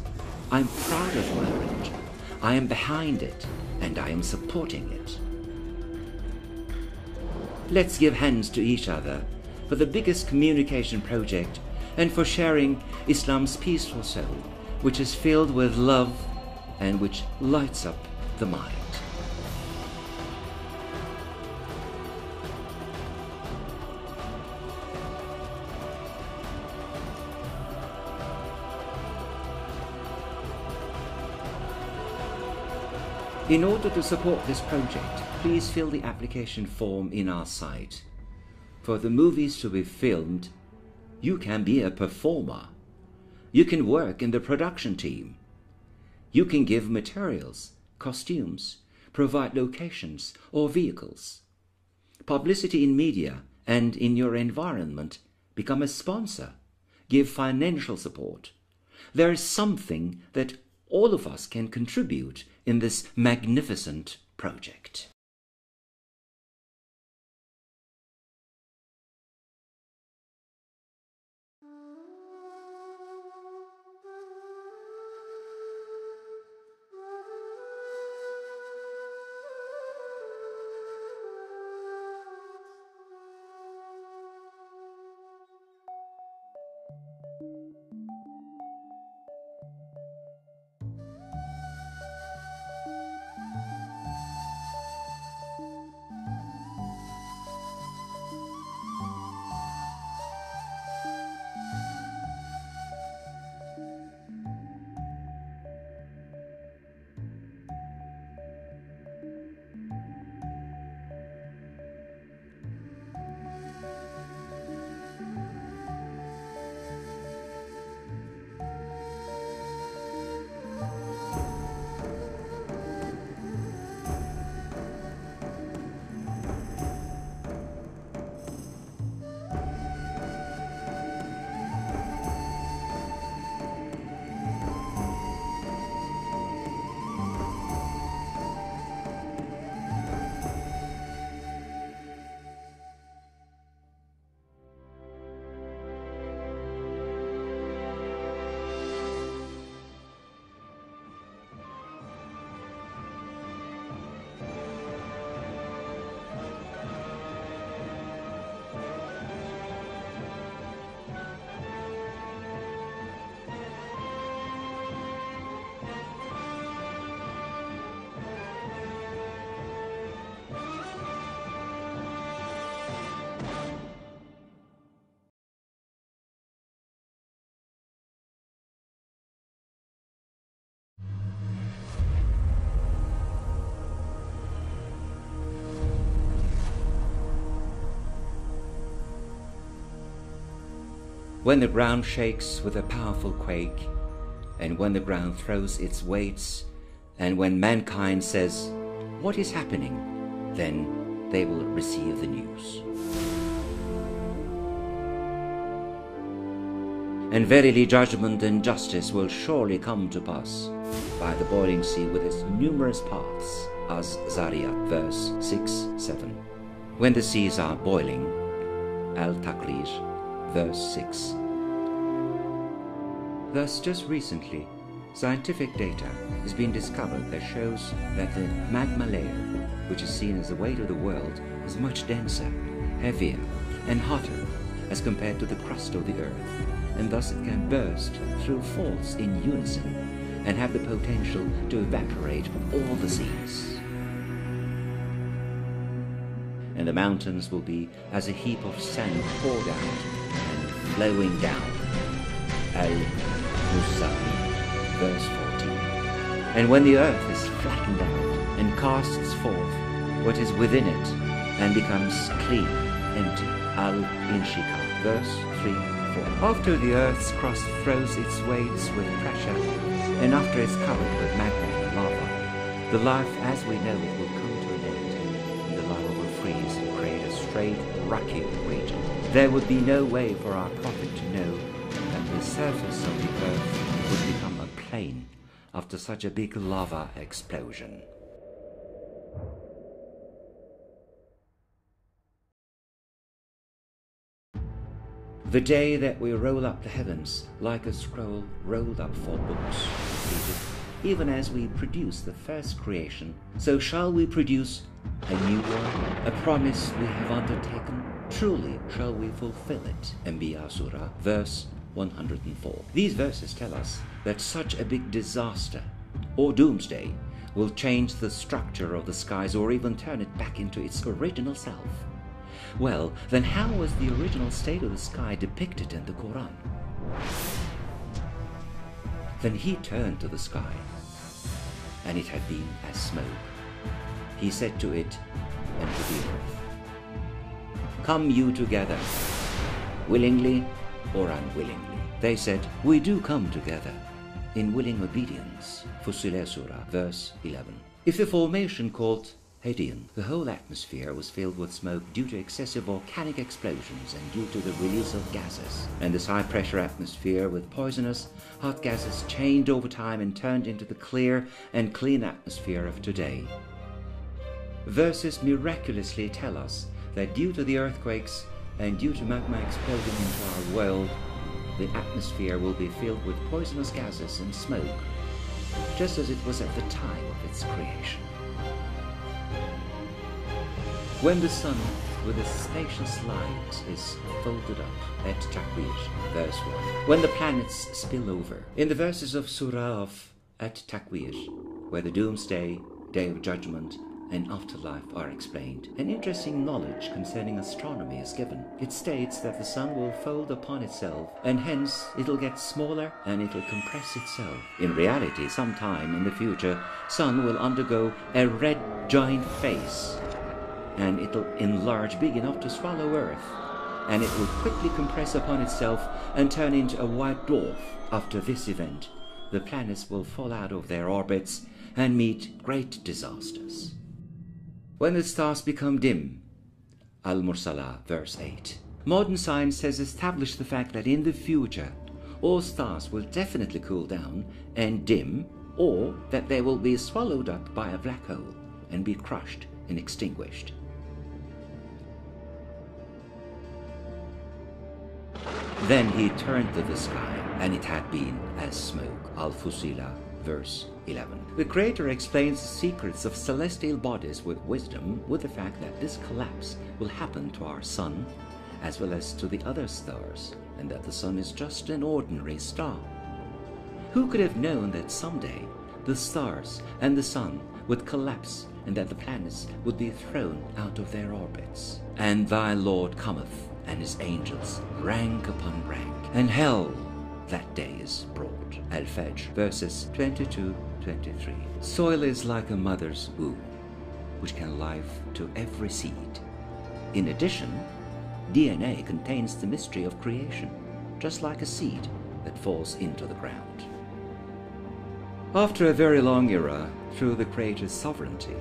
"I'm proud of my religion, I am behind it, and I am supporting it"? Let's give hands to each other for the biggest communication project and for sharing Islam's peaceful soul, which is filled with love and which lights up the mind. In order to support this project, please fill the application form in our site. For the movies to be filmed, you can be a performer. You can work in the production team. You can give materials, costumes, provide locations or vehicles. Publicity in media and in your environment, become a sponsor, give financial support. There is something that all of us can contribute in this magnificent project. When the ground shakes with a powerful quake, and when the ground throws its weights, and when mankind says, "What is happening?" then they will receive the news. And verily judgment and justice will surely come to pass by the boiling sea with its numerous paths, as Zariyat, verse 6-7. When the seas are boiling, Al-Taqrir, verse 6. Thus, just recently, scientific data has been discovered that shows that the magma layer, which is seen as the weight of the world, is much denser, heavier, and hotter as compared to the crust of the earth, and thus it can burst through faults in unison and have the potential to evaporate all the seas. And the mountains will be as a heap of sand poured out and flowing down. Al-Musawi, verse 14. And when the earth is flattened out and casts forth what is within it and becomes clean, empty. Al-Inshikah, verse 3-4. After the earth's crust throws its weights with pressure, and after it's covered with magma and lava, the life as we know it will come to an end, and the lava will freeze and create a straight, rocky region. There would be no way for our prophet to know that the surface of the earth would become a plain after such a big lava explosion. The day that we roll up the heavens like a scroll rolled up for books, even as we produce the first creation, so shall we produce a new one, a promise we have undertaken. Truly shall we fulfill it. Anbiya Surah, verse 104. These verses tell us that such a big disaster or doomsday will change the structure of the skies or even turn it back into its original self. Well, then how was the original state of the sky depicted in the Quran? Then he turned to the sky, and it had been as smoke. He said to it and to the earth, "Come you together, willingly or unwillingly." They said, "We do come together in willing obedience." Fussilet Surah, verse 11. If the formation called Hadean, the whole atmosphere was filled with smoke due to excessive volcanic explosions and due to the release of gases, and this high-pressure atmosphere with poisonous, hot gases changed over time and turned into the clear and clean atmosphere of today. Verses miraculously tell us that due to the earthquakes and due to magma exploding into our world, the atmosphere will be filled with poisonous gases and smoke, just as it was at the time of its creation. When the sun with a spacious light is folded up at Takwir, verse 1. When the planets spill over. In the verses of Surah of at Takwir, where the doomsday, day of judgment, and afterlife are explained, an interesting knowledge concerning astronomy is given. It states that the sun will fold upon itself, and hence it'll get smaller and it'll compress itself. In reality, sometime in the future, sun will undergo a red giant face, and it'll enlarge big enough to swallow Earth, and it will quickly compress upon itself and turn into a white dwarf. After this event, the planets will fall out of their orbits and meet great disasters. When the stars become dim, Al-Mursalah, verse 8. Modern science has established the fact that in the future, all stars will definitely cool down and dim, or that they will be swallowed up by a black hole and be crushed and extinguished. Then he turned to the sky, and it had been as smoke. Al-Fussilah, verse 11. The Creator explains the secrets of celestial bodies with wisdom, with the fact that this collapse will happen to our sun, as well as to the other stars, and that the sun is just an ordinary star. Who could have known that someday the stars and the sun would collapse, and that the planets would be thrown out of their orbits? And thy Lord cometh, and his angels, rank upon rank, and hell that day is brought. Al-Fajr, verses 22-23. Soil is like a mother's womb, which can live to every seed. In addition, DNA contains the mystery of creation, just like a seed that falls into the ground. After a very long era, through the Creator's sovereignty,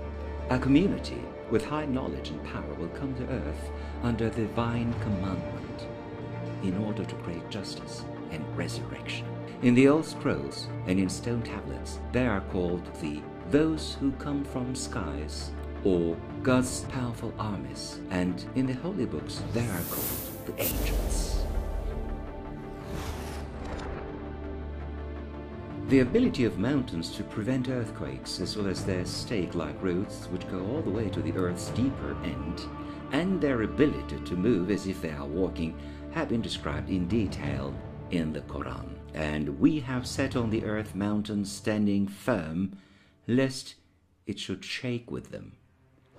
a community with high knowledge and power will come to earth under divine commandment in order to create justice and resurrection. In the old scrolls and in stone tablets, they are called those who come from skies, or God's powerful armies, and in the holy books they are called the angels. The ability of mountains to prevent earthquakes, as well as their stake-like roots which go all the way to the earth's deeper end, and their ability to move as if they are walking, have been described in detail in the Quran. And we have set on the earth mountains standing firm, lest it should shake with them.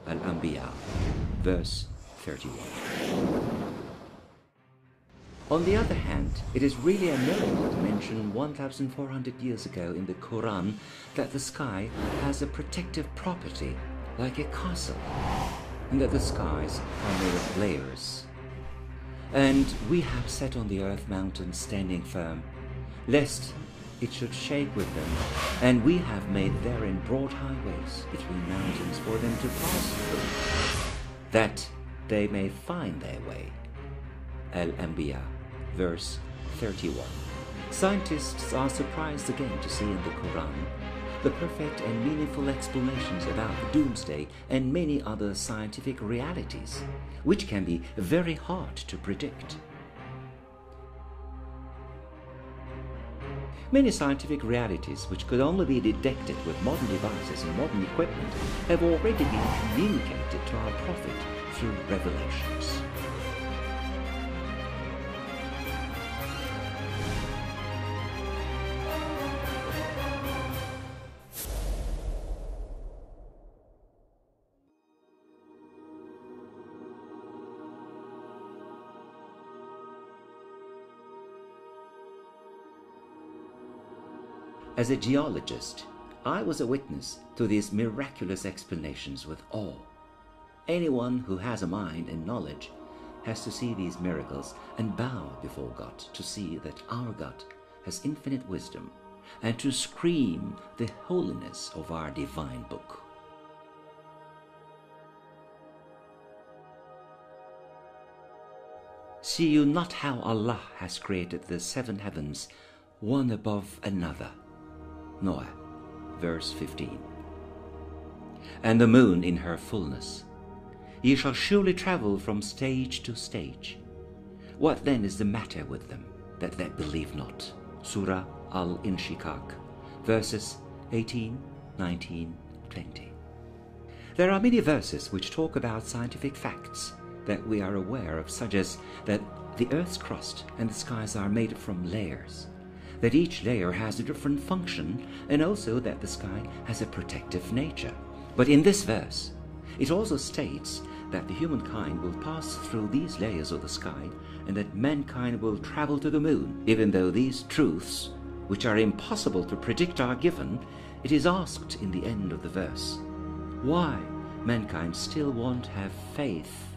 Al-Anbiya, verse 31. On the other hand, it is really a miracle to mention 1,400 years ago in the Quran that the sky has a protective property like a castle, and that the skies are made of layers. And we have set on the earth mountains standing firm, lest it should shake with them, and we have made therein broad highways between mountains for them to pass through, that they may find their way. Al-Anbiya, verse 31. Scientists are surprised again to see in the Quran the perfect and meaningful explanations about the doomsday and many other scientific realities, which can be very hard to predict. Many scientific realities which could only be detected with modern devices and modern equipment have already been communicated to our Prophet through revelations. As a geologist, I was a witness to these miraculous explanations with awe. Anyone who has a mind and knowledge has to see these miracles and bow before God to see that our God has infinite wisdom and to scream the holiness of our divine book. See you not how Allah has created the 7 heavens, one above another. Noah, verse 15. And the moon in her fullness. Ye shall surely travel from stage to stage. What then is the matter with them, that they believe not? Surah Al-Inshiqaq, verses 18, 19, 20. There are many verses which talk about scientific facts that we are aware of, such as that the earth's crust and the skies are made from layers, that each layer has a different function, and also that the sky has a protective nature. But in this verse, it also states that the humankind will pass through these layers of the sky and that mankind will travel to the moon. Even though these truths, which are impossible to predict, are given, it is asked in the end of the verse, why mankind still won't have faith.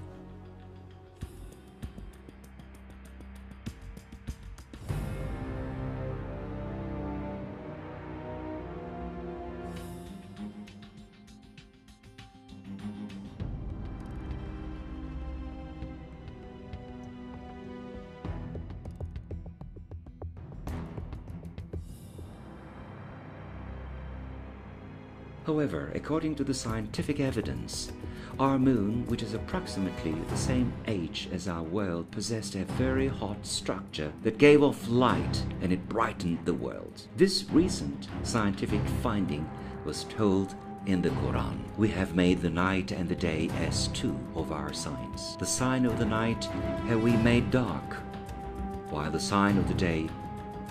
However, according to the scientific evidence, our moon, which is approximately the same age as our world, possessed a very hot structure that gave off light, and it brightened the world. This recent scientific finding was told in the Quran. We have made the night and the day as two of our signs. The sign of the night have we made dark, while the sign of the day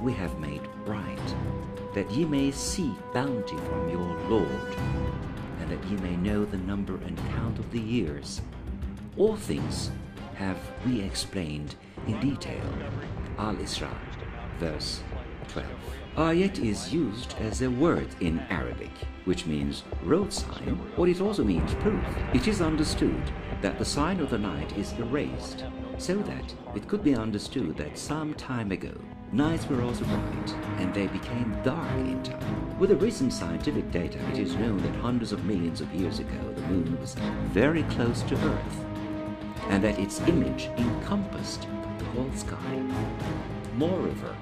we have made bright, that ye may see bounty from your Lord, and that ye may know the number and count of the years. All things have we explained in detail. Al-Isra, verse 12. Ayat is used as a word in Arabic, which means road sign, but it also means proof. It is understood that the sign of the night is erased, so that it could be understood that some time ago nights were also bright, and they became dark in time. With the recent scientific data, it is known that hundreds of millions of years ago the moon was very close to Earth, and that its image encompassed the whole sky. Moreover,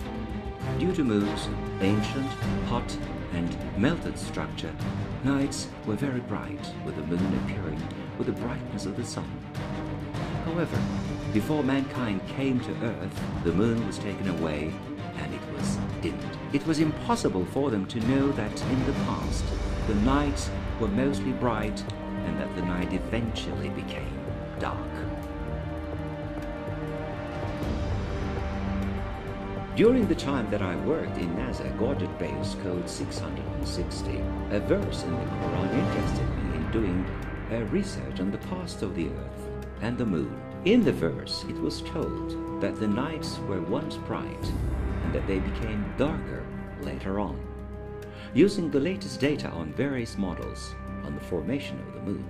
due to Moon's ancient, hot, and melted structure, nights were very bright, with the Moon appearing with the brightness of the Sun. However, before mankind came to Earth, the Moon was taken away and it was dimmed. It was impossible for them to know that in the past, the nights were mostly bright and that the night eventually became dark. During the time that I worked in NASA Goddard Base Code 660, a verse in the Quran interested me in doing a research on the past of the Earth and the Moon. In the verse, it was told that the nights were once bright and that they became darker later on. Using the latest data on various models on the formation of the Moon,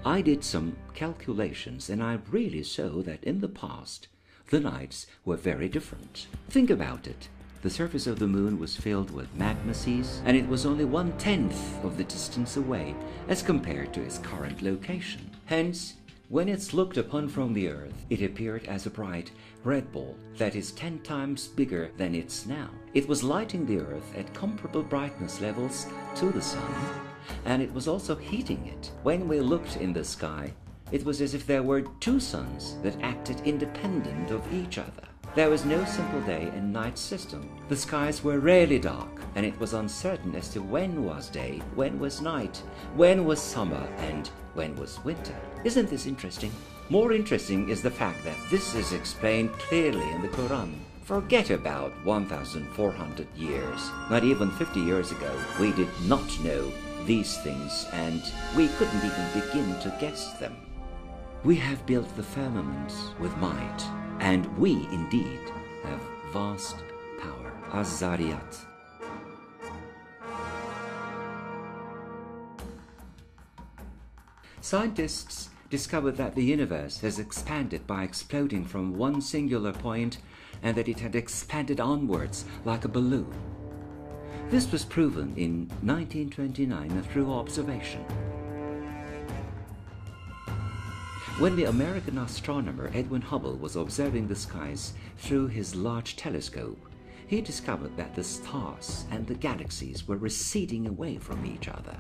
I did some calculations and I really saw that in the past, the nights were very different. Think about it. The surface of the Moon was filled with magma seas, and it was only 1/10 of the distance away as compared to its current location. Hence, when it's looked upon from the Earth, it appeared as a bright red ball that is 10 times bigger than it's now. It was lighting the Earth at comparable brightness levels to the Sun, and it was also heating it. When we looked in the sky, it was as if there were two suns that acted independent of each other. There was no simple day and night system. The skies were rarely dark, and it was uncertain as to when was day, when was night, when was summer, and when was winter. Isn't this interesting? More interesting is the fact that this is explained clearly in the Quran. Forget about 1,400 years. Not even 50 years ago, we did not know these things, and we couldn't even begin to guess them. We have built the firmament with might, and we indeed have vast power. Az-Zariyat. Scientists discovered that the universe has expanded by exploding from one singular point and that it had expanded onwards like a balloon. This was proven in 1929 through observation. When the American astronomer Edwin Hubble was observing the skies through his large telescope, he discovered that the stars and the galaxies were receding away from each other.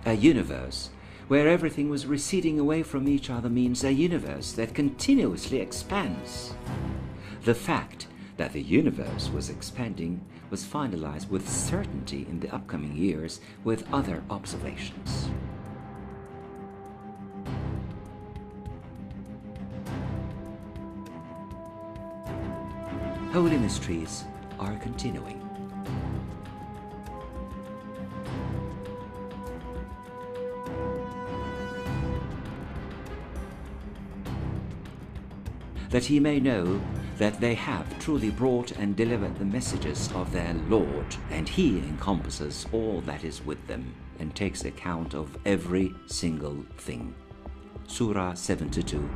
A universe where everything was receding away from each other means a universe that continuously expands. The fact that the universe was expanding was finalized with certainty in the upcoming years with other observations. Holy mysteries are continuing. That he may know that they have truly brought and delivered the messages of their Lord, and he encompasses all that is with them and takes account of every single thing. Surah 72,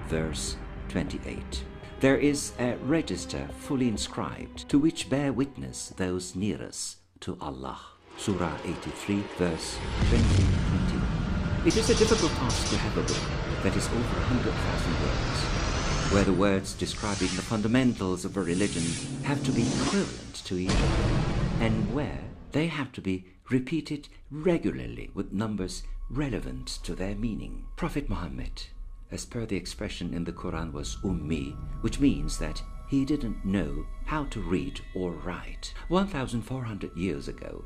verse 28. There is a register fully inscribed to which bear witness those nearest to Allah. Surah 83, verse 20-21. It is a difficult task to have a book that is over 100,000 words, where the words describing the fundamentals of a religion have to be equivalent to each other, and where they have to be repeated regularly with numbers relevant to their meaning. Prophet Muhammad, as per the expression in the Quran, was Ummi, which means that he didn't know how to read or write. 1,400 years ago,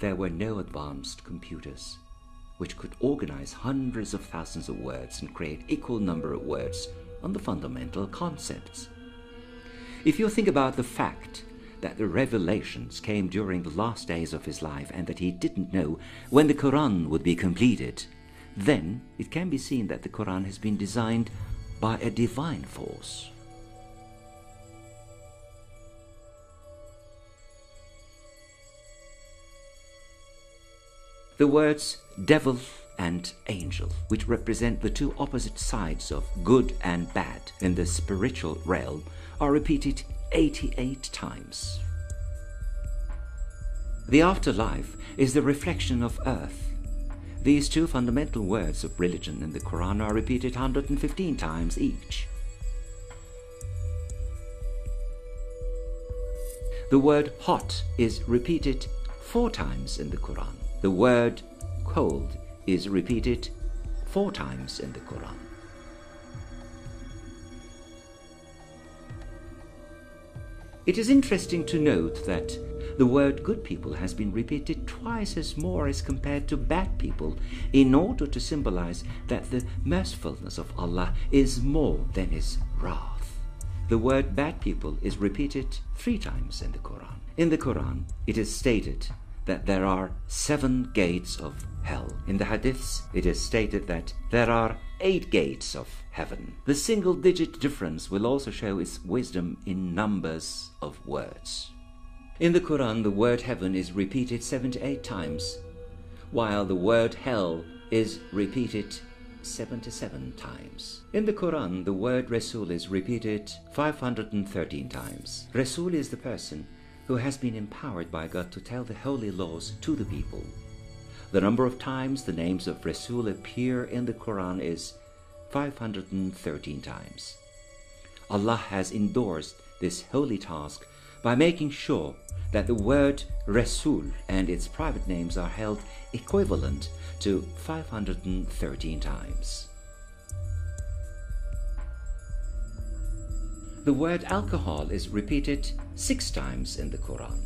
there were no advanced computers which could organize hundreds of thousands of words and create equal number of words on the fundamental concepts. If you think about the fact that the revelations came during the last days of his life and that he didn't know when the Quran would be completed, then it can be seen that the Quran has been designed by a divine force. The words devil and angel, which represent the two opposite sides of good and bad in the spiritual realm, are repeated 88 times. The afterlife is the reflection of earth. These two fundamental words of religion in the Quran are repeated 115 times each. The word hot is repeated 4 times in the Quran. The word cold is repeated 4 times in the Quran. It is interesting to note that the word good people has been repeated twice as more as compared to bad people, in order to symbolize that the mercifulness of Allah is more than His wrath. The word bad people is repeated 3 times in the Quran. In the Quran, it is stated that there are 7 gates of hell. In the hadiths, it is stated that there are 8 gates of heaven. The single-digit difference will also show its wisdom in numbers of words. In the Quran, the word heaven is repeated 78 times, while the word hell is repeated 77 times. In the Quran, the word Rasul is repeated 513 times. Rasul is the person who has been empowered by God to tell the holy laws to the people. The number of times the names of Rasul appear in the Quran is 513 times. Allah has endorsed this holy task by making sure that the word Rasul and its private names are held equivalent to 513 times. The word alcohol is repeated 6 times in the Quran.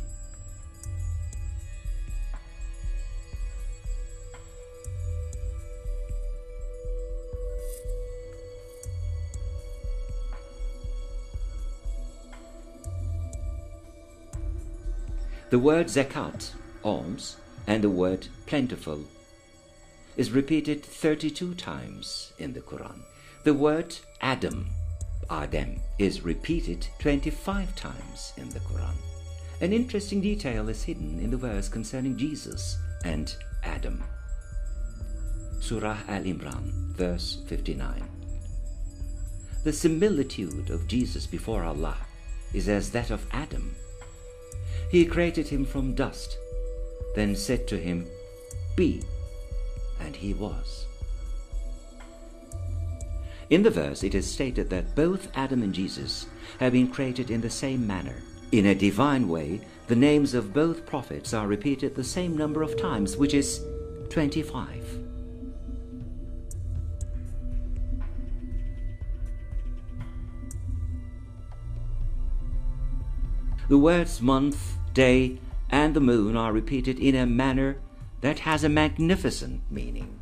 The word zakat, alms, and the word plentiful is repeated 32 times in the Quran. The word Adam, is repeated 25 times in the Quran. An interesting detail is hidden in the verse concerning Jesus and Adam. Surah Al-Imran, verse 59. The similitude of Jesus before Allah is as that of Adam. He created him from dust, then said to him, "Be," and he was. In the verse, it is stated that both Adam and Jesus have been created in the same manner. In a divine way, the names of both prophets are repeated the same number of times, which is 25. The words month, day, and the moon are repeated in a manner that has a magnificent meaning.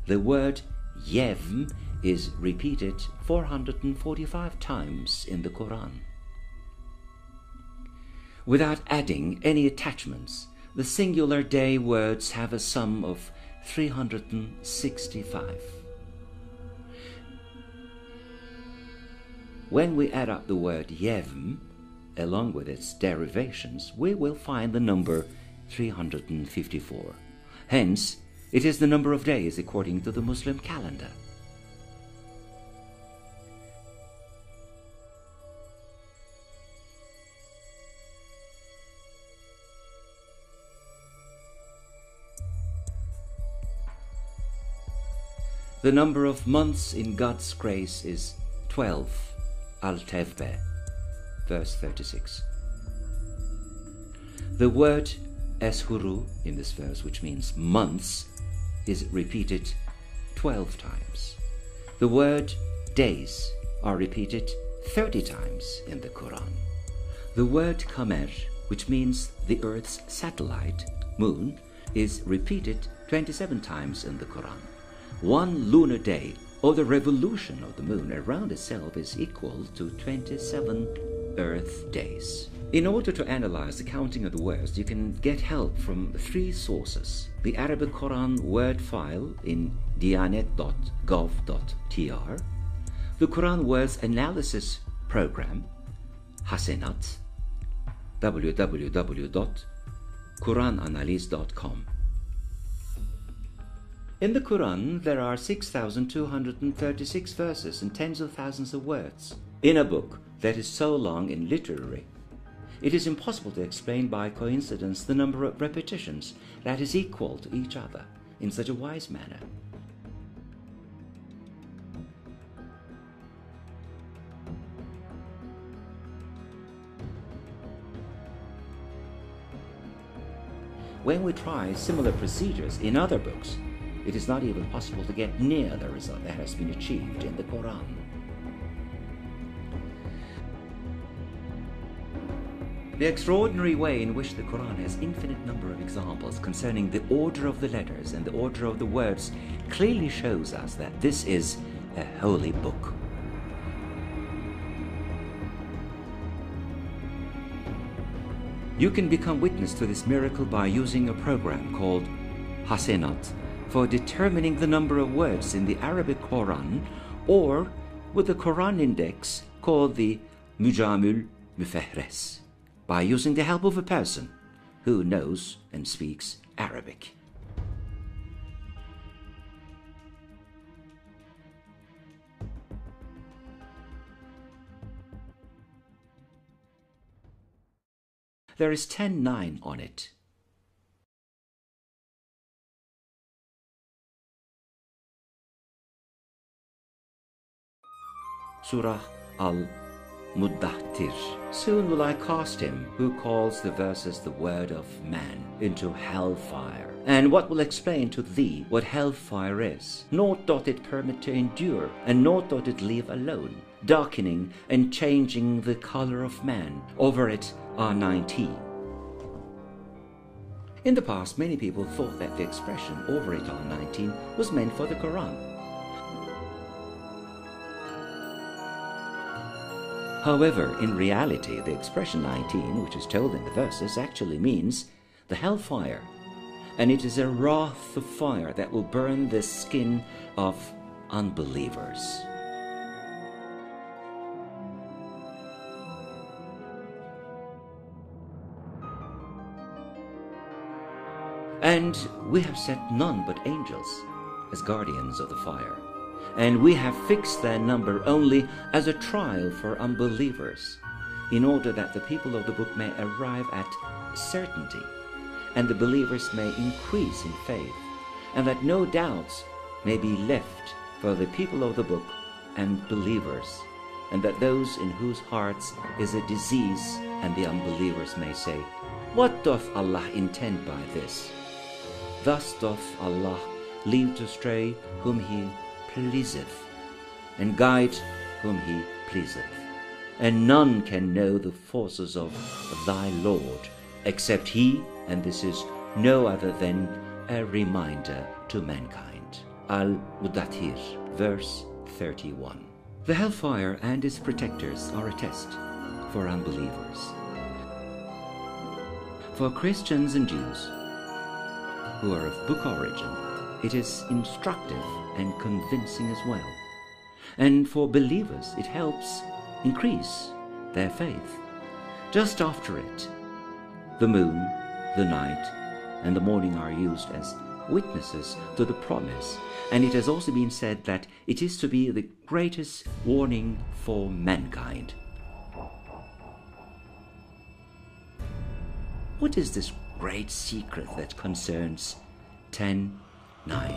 The word yevm is repeated 445 times in the Quran. Without adding any attachments, the singular day words have a sum of 365. When we add up the word yevm, along with its derivations, we will find the number 354. Hence, it is the number of days according to the Muslim calendar. The number of months in God's grace is 12, Al-Tevbeh, verse 36. The word Eshuru in this verse, which means months, is repeated 12 times. The word days are repeated 30 times in the Quran. The word Qamar, which means the Earth's satellite, moon, is repeated 27 times in the Quran. One lunar day, or the revolution of the moon around itself, is equal to 27 Earth days. In order to analyze the counting of the words, you can get help from 3 sources: the Arabic Quran word file in diyanet.gov.tr, the Quran words analysis program, Hasenat, www.qurananalyze.com. In the Quran, there are 6,236 verses and tens of thousands of words. In a book that is so long in literary, it is impossible to explain by coincidence the number of repetitions that is equal to each other in such a wise manner. when we try similar procedures in other books, it is not even possible to get near the result that has been achieved in the Quran. The extraordinary way in which the Quran has infinite number of examples concerning the order of the letters and the order of the words clearly shows us that this is a holy book. You can become witness to this miracle by using a program called Hasenat for determining the number of words in the Arabic Quran, or with the Quran index called the Mujamul Mufahres, by using the help of a person who knows and speaks Arabic. There is 10:9 on it. Surah Al-Muddathir. Soon will I cast him who calls the verses the word of man into hellfire. And what will explain to thee what hellfire is? Naught doth it permit to endure, and naught doth it leave alone, darkening and changing the color of man. Over it are 19. In the past, many people thought that the expression over it are 19 was meant for the Quran. However, in reality, the expression 19, which is told in the verses, actually means the hellfire, and it is a wrath of fire that will burn the skin of unbelievers. And we have set none but angels as guardians of the fire, and we have fixed their number only as a trial for unbelievers, in order that the people of the book may arrive at certainty, and the believers may increase in faith, and that no doubts may be left for the people of the book and believers, and that those in whose hearts is a disease and the unbelievers may say, "What doth Allah intend by this?" Thus doth Allah lead astray whom He pleaseth, and guide whom He pleaseth. And none can know the forces of thy Lord except He, and this is no other than a reminder to mankind. Al-Muddathir, verse 31. The hellfire and its protectors are a test for unbelievers. For Christians and Jews who are of book origin, it is instructive and convincing as well. And for believers, it helps increase their faith. Just after it, the moon, the night, and the morning are used as witnesses to the promise, and it has also been said that it is to be the greatest warning for mankind. What is this great secret that concerns 10:9?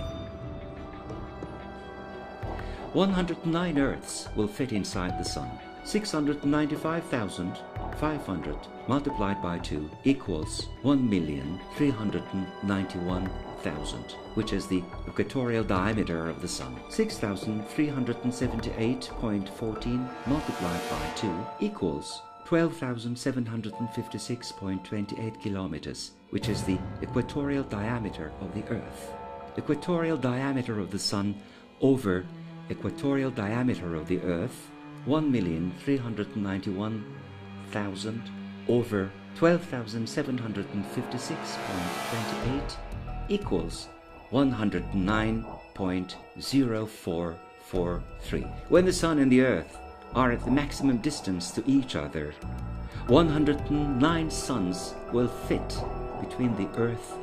109 Earths will fit inside the Sun. 695,500 multiplied by 2 equals 1,391,000, which is the equatorial diameter of the Sun. 6,378.14 multiplied by 2 equals 12,756.28 kilometers, which is the equatorial diameter of the Earth. Equatorial diameter of the Sun over equatorial diameter of the Earth, 1,391,000 over 12,756.28 equals 109.0443. When the Sun and the Earth are at the maximum distance to each other, 109 suns will fit between the Earth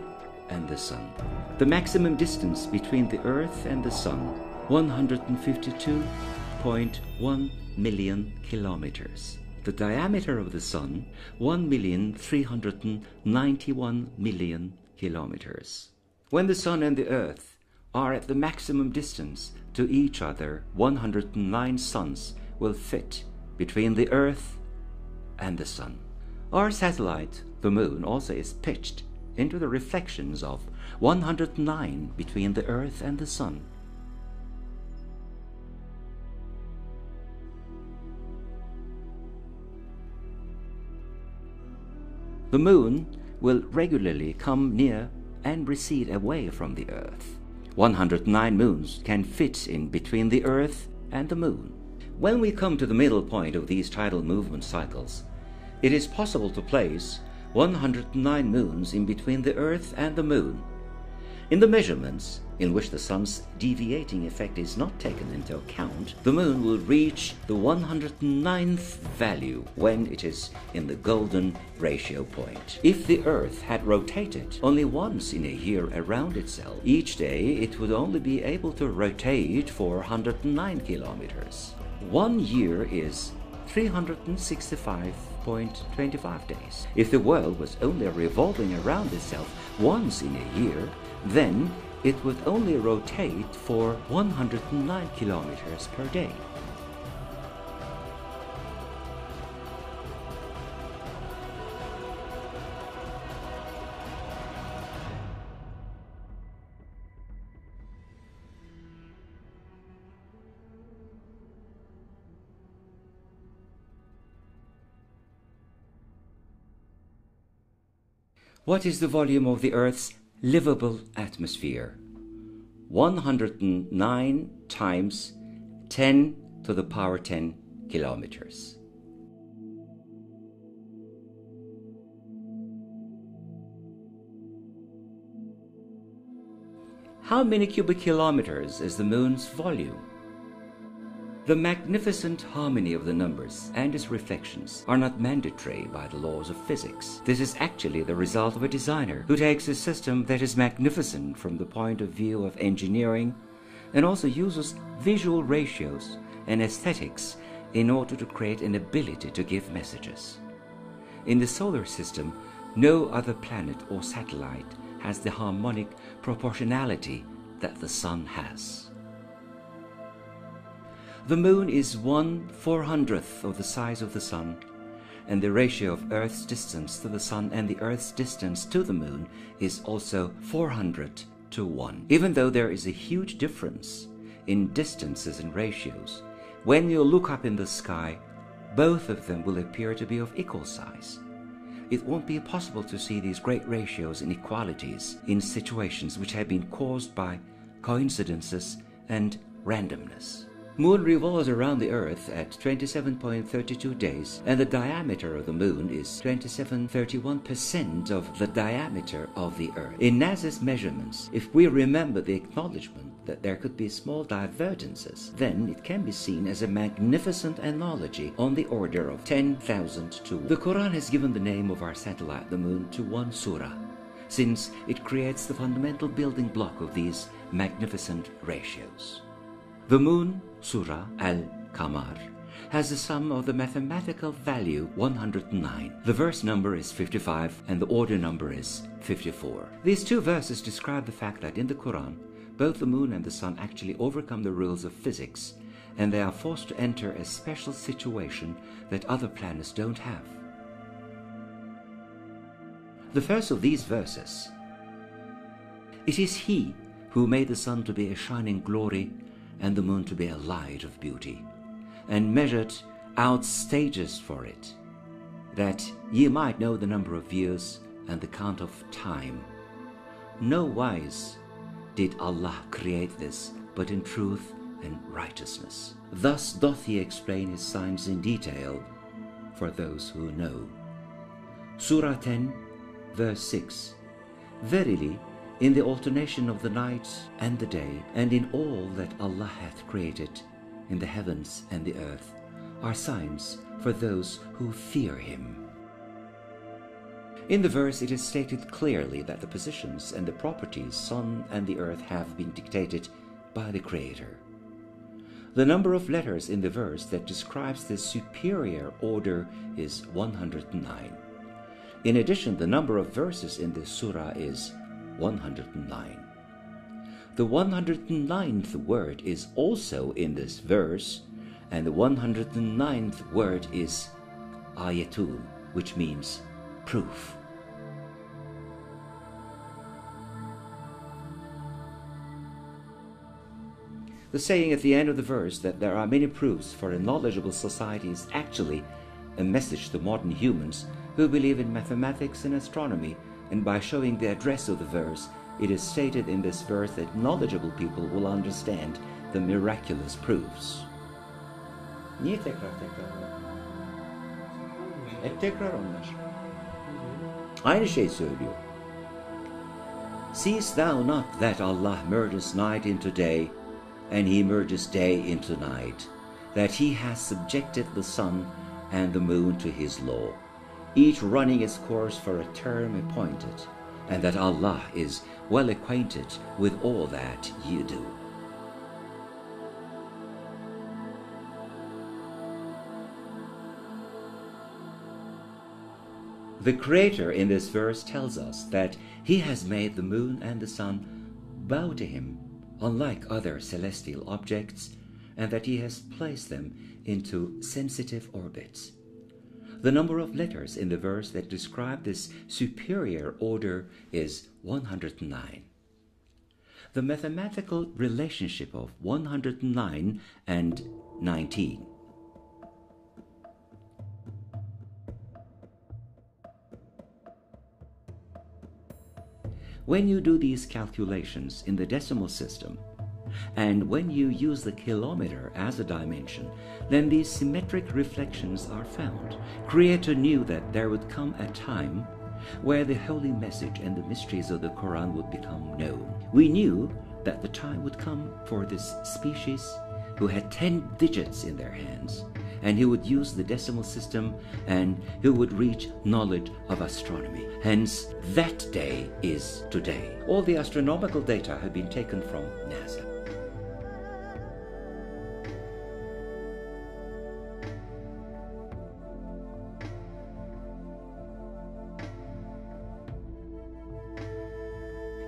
and the Sun. The maximum distance between the Earth and the Sun, 152.1 million kilometers. The diameter of the Sun, 1,391 million kilometers. When the Sun and the Earth are at the maximum distance to each other, 109 suns will fit between the Earth and the Sun. Our satellite, the Moon, also is pitched into the reflections of 109 between the earth and the sun. The moon will regularly come near and recede away from the earth. 109 moons can fit in between the earth and the moon. When we come to the middle point of these tidal movement cycles, it is possible to place 109 moons in between the earth and the moon. In the measurements, in which the sun's deviating effect is not taken into account, the moon will reach the 109th value when it is in the golden ratio point. If the earth had rotated only once in a year around itself, each day it would only be able to rotate for 109 kilometers. 1 year is 365.25 days. If the world was only revolving around itself once in a year, then it would only rotate for 109 kilometers per day. What is the volume of the Earth's livable atmosphere? 109 times 10 to the power 10 kilometers. How many cubic kilometers is the moon's volume? The magnificent harmony of the numbers and its reflections are not mandatory by the laws of physics. This is actually the result of a designer who takes a system that is magnificent from the point of view of engineering and also uses visual ratios and aesthetics in order to create an ability to give messages. In the solar system, no other planet or satellite has the harmonic proportionality that the sun has. The moon is 1/400th of the size of the sun, and the ratio of Earth's distance to the sun and the Earth's distance to the moon is also 400 to 1. Even though there is a huge difference in distances and ratios, when you look up in the sky, both of them will appear to be of equal size. It won't be possible to see these great ratios and equalities in situations which have been caused by coincidences and randomness. Moon revolves around the Earth at 27.32 days, and the diameter of the Moon is 27.31% of the diameter of the Earth. In NASA's measurements, if we remember the acknowledgement that there could be small divergences, then it can be seen as a magnificent analogy on the order of 10,000 to 1. The Quran has given the name of our satellite, the Moon, to one surah, since it creates the fundamental building block of these magnificent ratios. The Moon, Surah Al-Qamar, has the sum of the mathematical value 109. The verse number is 55 and the order number is 54. These two verses describe the fact that in the Quran, both the moon and the sun actually overcome the rules of physics, and they are forced to enter a special situation that other planets don't have. The first of these verses: "It is He who made the sun to be a shining glory and the moon to be a light of beauty, and measured out stages for it, that ye might know the number of years and the count of time. No wise did Allah create this, but in truth and righteousness. Thus doth He explain His signs in detail for those who know." Surah 10, verse 6. "Verily, in the alternation of the night and the day, and in all that Allah hath created in the heavens and the earth, are signs for those who fear Him." In the verse it is stated clearly that the positions and the properties sun and the earth have been dictated by the Creator. The number of letters in the verse that describes this superior order is 109. In addition, the number of verses in this surah is 109. The 109th word is also in this verse, and the 109th word is ayatun, which means proof. The saying at the end of the verse that there are many proofs for a knowledgeable society is actually a message to modern humans who believe in mathematics and astronomy, and by showing the address of the verse, it is stated in this verse that knowledgeable people will understand the miraculous proofs. Niye tekrar? Hep tekrar onlar. Aynı şey söylüyor. Seest thou not that Allah merges night into day, and he merges day into night, that he has subjected the sun and the moon to his law, each running its course for a term appointed, and that Allah is well acquainted with all that you do. The Creator in this verse tells us that he has made the moon and the sun bow to him, unlike other celestial objects, and that he has placed them into sensitive orbits. The number of letters in the verse that describe this superior order is 109. The mathematical relationship of 109 and 19. When you do these calculations in the decimal system, and when you use the kilometer as a dimension, then these symmetric reflections are found. Creator knew that there would come a time where the holy message and the mysteries of the Quran would become known. We knew that the time would come for this species who had 10 digits in their hands, and who would use the decimal system, and who would reach knowledge of astronomy. Hence, that day is today. All the astronomical data have been taken from NASA.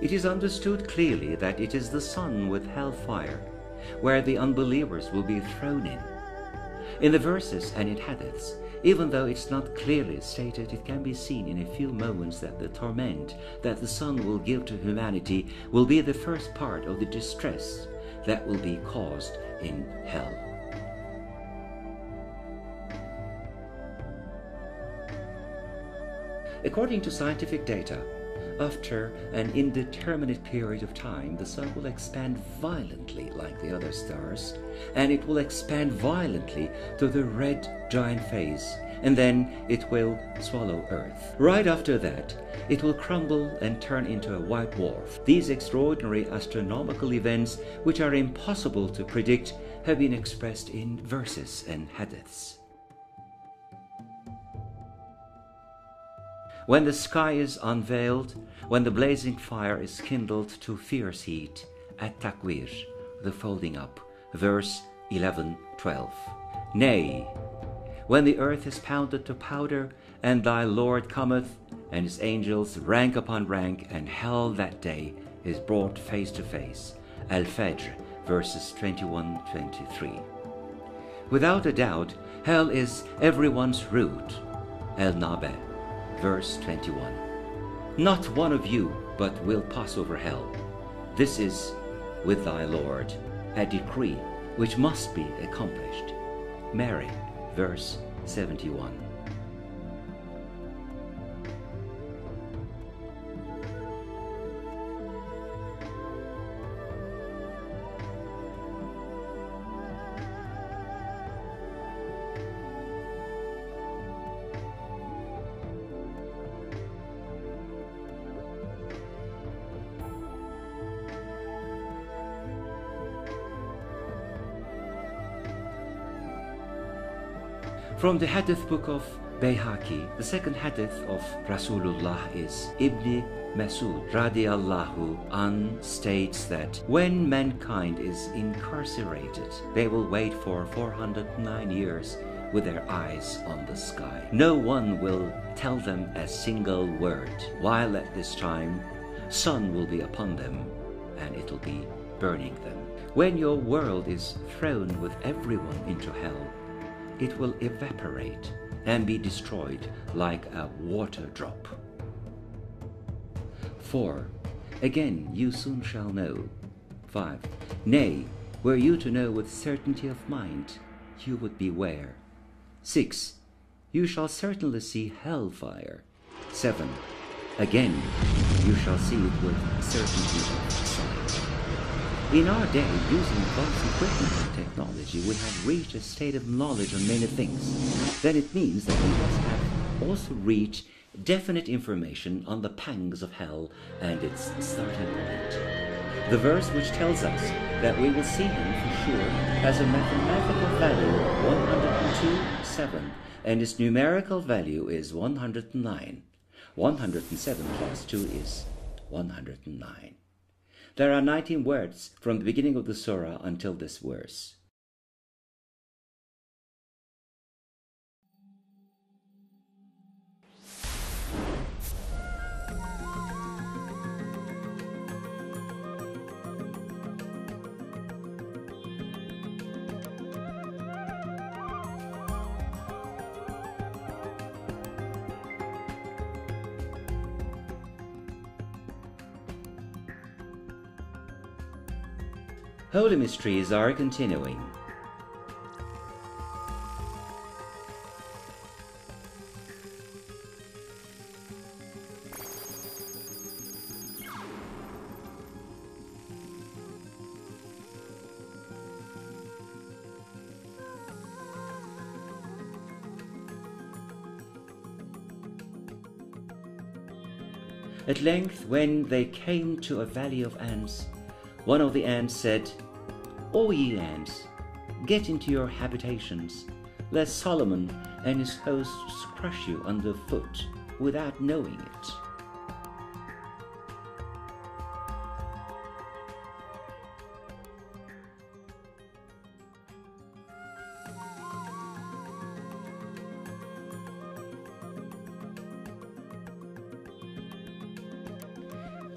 It is understood clearly that it is the sun with hellfire, where the unbelievers will be thrown in. In the verses and in hadiths, even though it's not clearly stated, it can be seen in a few moments that the torment that the sun will give to humanity will be the first part of the distress that will be caused in hell. According to scientific data, after an indeterminate period of time, the sun will expand violently like the other stars, and it will expand violently to the red giant phase, and then it will swallow Earth. Right after that, it will crumble and turn into a white dwarf. These extraordinary astronomical events, which are impossible to predict, have been expressed in verses and hadiths. When the sky is unveiled, when the blazing fire is kindled to fierce heat, at takwir, the folding up, verse 11-12. Nay, when the earth is pounded to powder, and thy Lord cometh, and his angels rank upon rank, and hell that day is brought face to face, Al-Fajr, verses 21-23. Without a doubt, hell is everyone's root, Al-Nabe, verse 21. Not one of you but will pass over hell. This is with thy Lord, a decree which must be accomplished. Mary, verse 71. From the hadith book of Bayhaqi, the second hadith of Rasulullah is Ibn Masud radiallahu an states that when mankind is incarcerated, they will wait for 409 years with their eyes on the sky. No one will tell them a single word, while at this time sun will be upon them and it will be burning them. When your world is thrown with everyone into hell, it will evaporate and be destroyed like a water drop. 4. Again you soon shall know. 5. Nay, were you to know with certainty of mind, you would beware. 6. You shall certainly see hellfire. 7. Again, you shall see it with certainty of sight. In our day, using advanced equipment and technology, we have reached a state of knowledge on many things. Then it means that we must have also reached definite information on the pangs of hell and its starting point. The verse which tells us that we will see him for sure has a mathematical value of 102.7, and its numerical value is 109. 107 plus 2 is 109. There are 19 words from the beginning of the surah until this verse. Holy mysteries are continuing. At length, when they came to a valley of ants, one of the ants said, O ye ants, get into your habitations, lest Solomon and his hosts crush you underfoot without knowing it.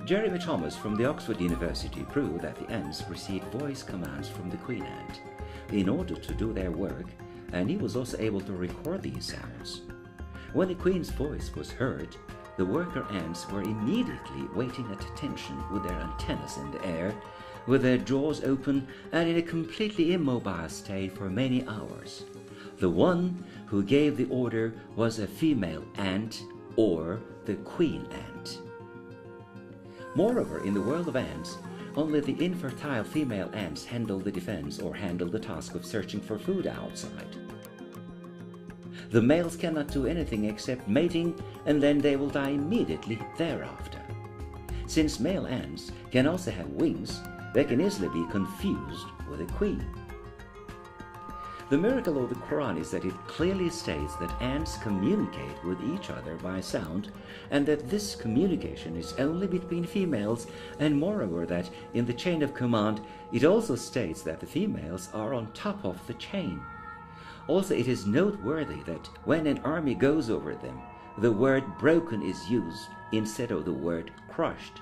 Jeremy Thomas from the Oxford University proved that the ants received voice commands from the queen ant in order to do their work, and he was also able to record these sounds. When the queen's voice was heard, the worker ants were immediately waiting at attention with their antennas in the air, with their jaws open and in a completely immobile state for many hours. The one who gave the order was a female ant, or the queen ant. Moreover, in the world of ants, only the infertile female ants handle the defense or handle the task of searching for food outside. The males cannot do anything except mating, and then they will die immediately thereafter. Since male ants can also have wings, they can easily be confused with a queen. The miracle of the Quran is that it clearly states that ants communicate with each other by sound, and that this communication is only between females, and moreover that in the chain of command it also states that the females are on top of the chain. Also, it is noteworthy that when an army goes over them, the word broken is used instead of the word crushed.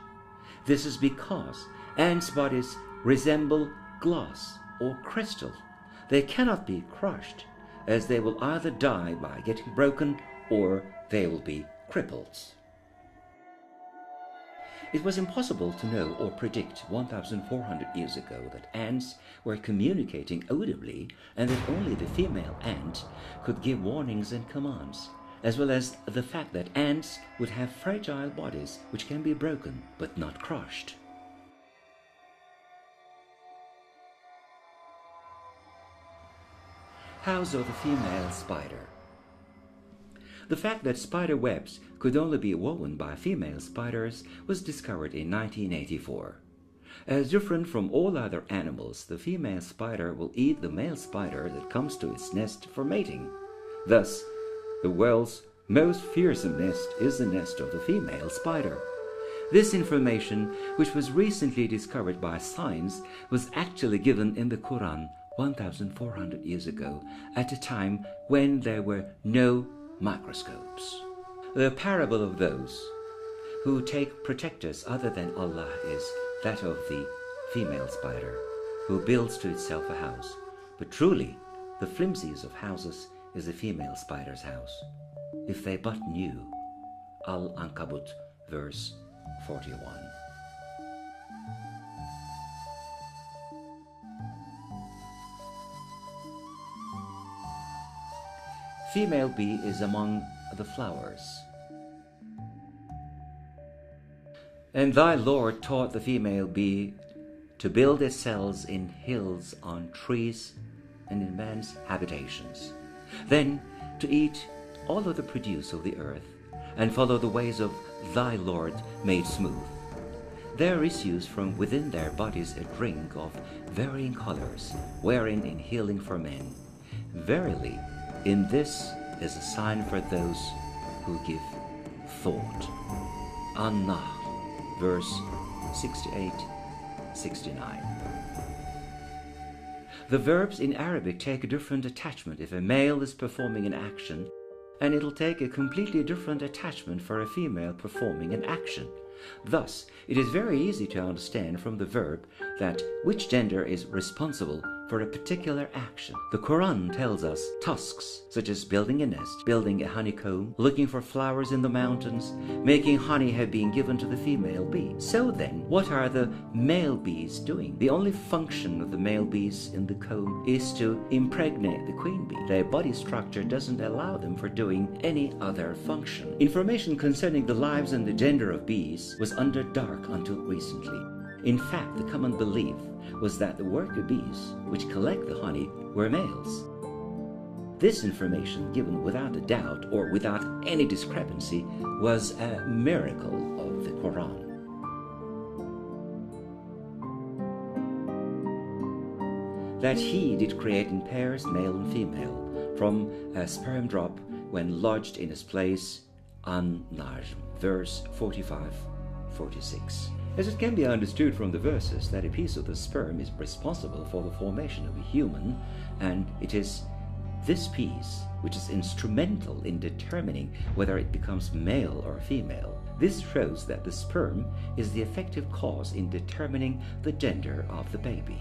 This is because ants' bodies resemble glass or crystal. They cannot be crushed, as they will either die by getting broken or they will be crippled. It was impossible to know or predict 1,400 years ago that ants were communicating audibly, and that only the female ant could give warnings and commands, as well as the fact that ants would have fragile bodies which can be broken but not crushed. House of the female spider. The fact that spider webs could only be woven by female spiders was discovered in 1984. As different from all other animals, the female spider will eat the male spider that comes to its nest for mating. Thus, the world's most fearsome nest is the nest of the female spider. This information, which was recently discovered by science, was actually given in the Quran 1,400 years ago, at a time when there were no microscopes. The parable of those who take protectors other than Allah is that of the female spider, who builds to itself a house. But truly, the flimsiest of houses is a female spider's house. If they but knew. Al-Ankabut, verse 41. female bee is among the flowers. And thy Lord taught the female bee to build its cells in hills, on trees, and in man's habitations. Then to eat all of the produce of the earth, and follow the ways of thy Lord made smooth. There issues from within their bodies a drink of varying colors, wherein in healing for men. Verily, in this is a sign for those who give thought. An-Nahl, verse 68, 69. The verbs in Arabic take a different attachment if a male is performing an action, and it'll take a completely different attachment for a female performing an action. Thus, it is very easy to understand from the verb that which gender is responsible for a particular action. The Quran tells us tasks such as building a nest, building a honeycomb, looking for flowers in the mountains, making honey have been given to the female bee. So then, what are the male bees doing? The only function of the male bees in the comb is to impregnate the queen bee. Their body structure doesn't allow them for doing any other function. Information concerning the lives and the gender of bees was under dark until recently. In fact, the common belief was that the worker bees, which collect the honey, were males. This information, given without a doubt or without any discrepancy, was a miracle of the Quran. That he did create in pairs, male and female, from a sperm drop when lodged in his place, An-Najm, verse 45-46. As it can be understood from the verses that a piece of the sperm is responsible for the formation of a human, and it is this piece which is instrumental in determining whether it becomes male or female. This shows that the sperm is the effective cause in determining the gender of the baby.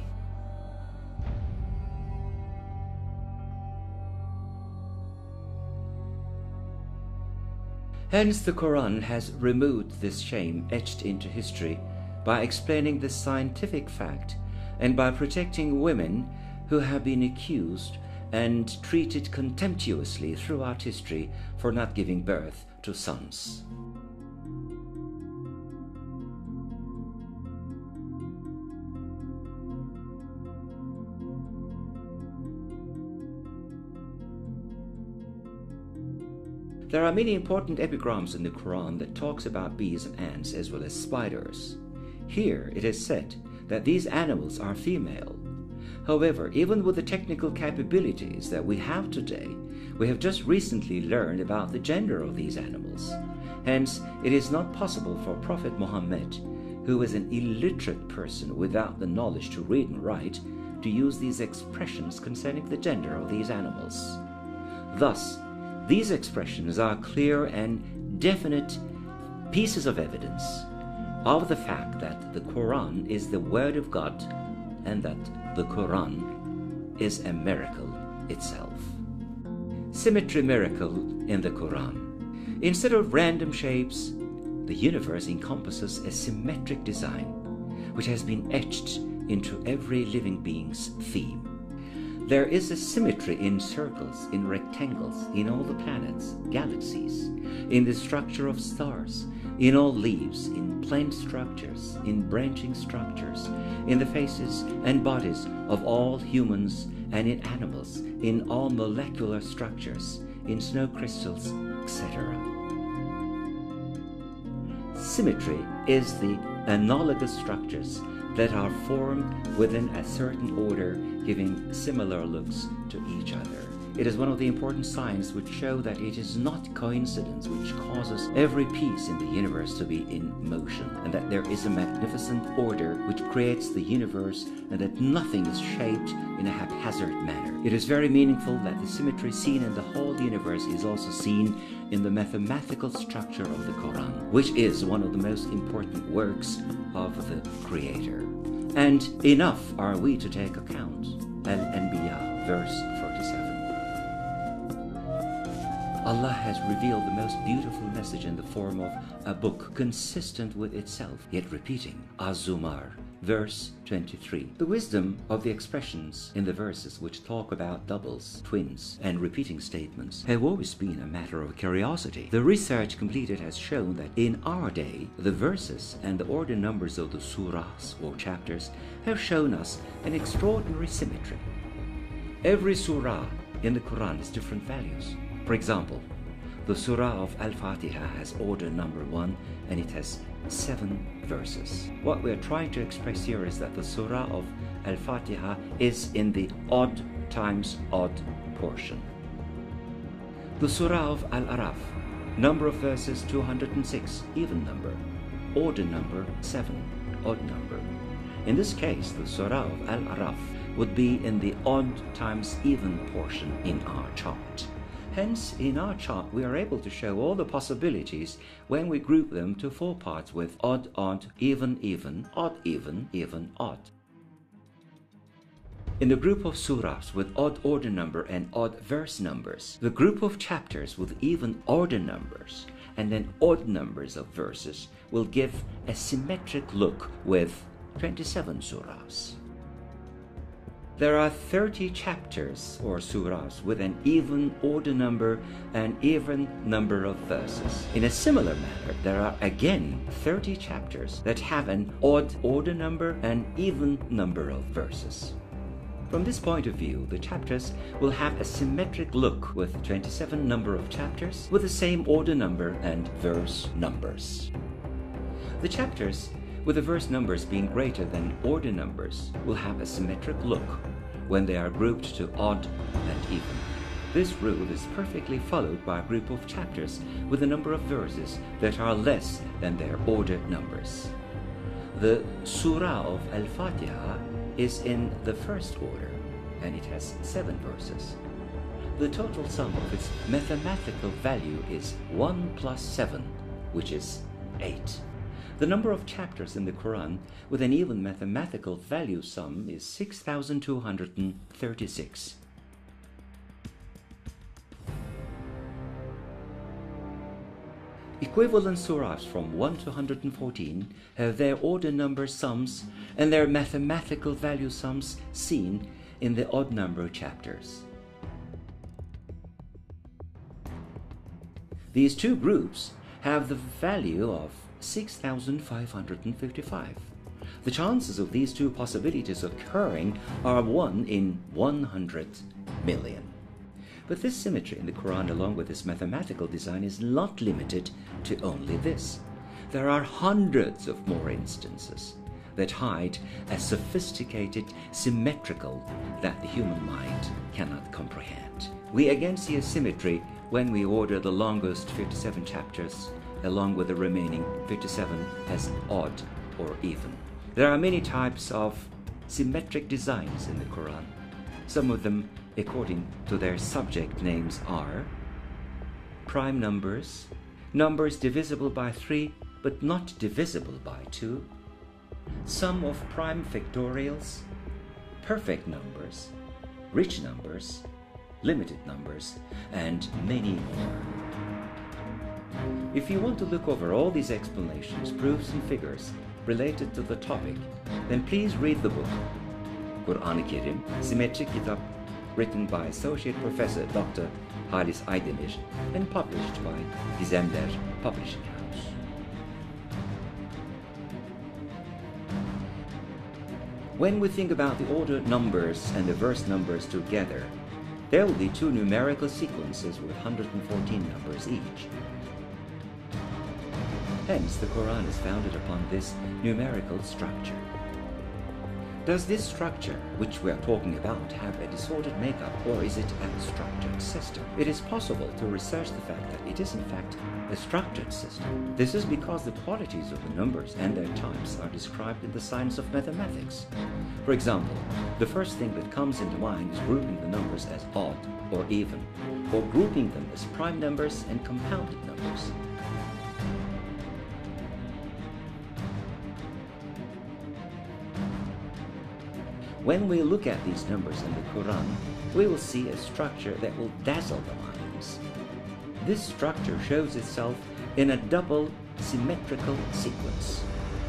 Hence the Quran has removed this shame etched into history by explaining this scientific fact and by protecting women who have been accused and treated contemptuously throughout history for not giving birth to sons. There are many important epigrams in the Quran that talks about bees and ants as well as spiders. Here it is said that these animals are female. However, even with the technical capabilities that we have today, we have just recently learned about the gender of these animals. Hence, it is not possible for Prophet Muhammad, who is an illiterate person without the knowledge to read and write, to use these expressions concerning the gender of these animals. Thus, these expressions are clear and definite pieces of evidence of the fact that the Quran is the Word of God and that the Quran is a miracle itself. Symmetry miracle in the Quran. Instead of random shapes, the universe encompasses a symmetric design which has been etched into every living being's theme. There is a symmetry in circles, in rectangles, in all the planets, galaxies, in the structure of stars, in all leaves, in plant structures, in branching structures, in the faces and bodies of all humans and in animals, in all molecular structures, in snow crystals, etc. Symmetry is the analogous structures that are formed within a certain order, giving similar looks to each other. It is one of the important signs which show that it is not coincidence which causes every piece in the universe to be in motion, and that there is a magnificent order which creates the universe, and that nothing is shaped in a haphazard manner. It is very meaningful that the symmetry seen in the whole universe is also seen in the mathematical structure of the Quran, which is one of the most important works of the Creator. And enough are we to take account. Al-Anbiya, verse 47. Allah has revealed the most beautiful message in the form of a book consistent with itself, yet repeating. Az-Zumar, verse 23. The wisdom of the expressions in the verses which talk about doubles, twins, and repeating statements have always been a matter of curiosity. The research completed has shown that in our day, the verses and the order numbers of the surahs or chapters have shown us an extraordinary symmetry. Every surah in the Quran has different values. For example, the surah of Al-Fatiha has order number 1 and it has 7 verses. What we are trying to express here is that the surah of Al-Fatiha is in the odd times odd portion. The surah of Al-Araf, number of verses 206, even number, order number 7, odd number. In this case, the surah of Al-Araf would be in the odd times even portion in our chart. Hence, in our chart, we are able to show all the possibilities when we group them to 4 parts with odd, odd, even, even, odd, even, even, odd. In the group of surahs with odd order number and odd verse numbers, the group of chapters with even order numbers and then odd numbers of verses will give a symmetric look with 27 surahs. There are 30 chapters or surahs with an even order number and even number of verses. In a similar manner, there are again 30 chapters that have an odd order number and even number of verses. From this point of view, the chapters will have a symmetric look with 27 number of chapters with the same order number and verse numbers. The chapters with the verse numbers being greater than order numbers will have a symmetric look when they are grouped to odd and even. This rule is perfectly followed by a group of chapters with a number of verses that are less than their order numbers. The Surah of Al-Fatiha is in the first order and it has 7 verses. The total sum of its mathematical value is 1 plus 7, which is 8. The number of chapters in the Quran with an even mathematical value sum is 6,236. Equivalent surahs from 1 to 114 have their order number sums and their mathematical value sums seen in the odd number chapters. These two groups have the value of 6,555. The chances of these two possibilities occurring are 1 in 100 million. But this symmetry in the Quran, along with its mathematical design, is not limited to only this. There are hundreds of more instances that hide a sophisticated symmetrical that the human mind cannot comprehend. We again see a symmetry when we order the longest 57 chapters along with the remaining 57 as odd or even. There are many types of symmetric designs in the Quran. Some of them, according to their subject names, are prime numbers, numbers divisible by 3 but not divisible by 2, sum of prime factorials, perfect numbers, rich numbers, limited numbers, and many more. If you want to look over all these explanations, proofs and figures related to the topic, then please read the book Kur'an-ı Kerim, Symmetric Kitap, written by Associate Professor Dr. Halis Aydemir and published by Erdem'le Publishing House. When we think about the order numbers and the verse numbers together, there will be 2 numerical sequences with 114 numbers each. Hence, the Quran is founded upon this numerical structure. Does this structure, which we are talking about, have a disordered makeup, or is it a structured system? It is possible to research the fact that it is in fact a structured system. This is because the qualities of the numbers and their types are described in the science of mathematics. For example, the first thing that comes into mind is grouping the numbers as odd or even, or grouping them as prime numbers and compounded numbers. When we look at these numbers in the Quran, we will see a structure that will dazzle the minds. This structure shows itself in a double symmetrical sequence.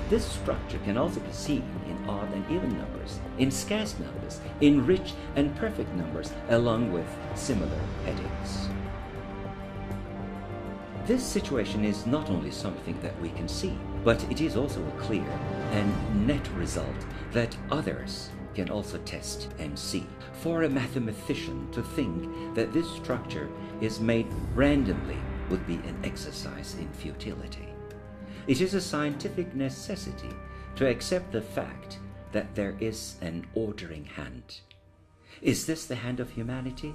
This structure can also be seen in odd and even numbers, in scarce numbers, in rich and perfect numbers, along with similar headings. This situation is not only something that we can see, but it is also a clear and net result that others can also test and see. For a mathematician to think that this structure is made randomly would be an exercise in futility. It is a scientific necessity to accept the fact that there is an ordering hand. Is this the hand of humanity,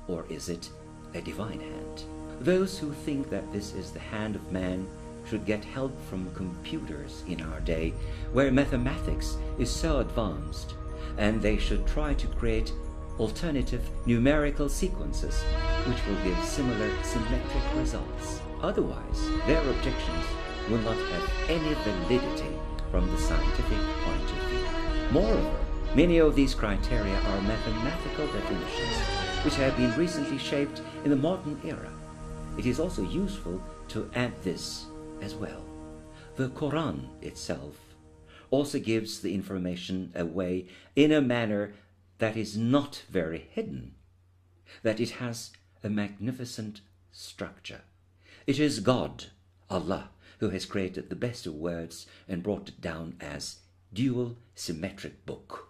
or is it a divine hand? Those who think that this is the hand of man should get help from computers in our day, where mathematics is so advanced, and they should try to create alternative numerical sequences which will give similar symmetric results. Otherwise, their objections will not have any validity from the scientific point of view. Moreover, many of these criteria are mathematical definitions which have been recently shaped in the modern era. It is also useful to add this as well. The Quran itself also gives the information away in a manner that is not very hidden, that it has a magnificent structure. It is God, Allah, who has created the best of words and brought it down as dual symmetric book.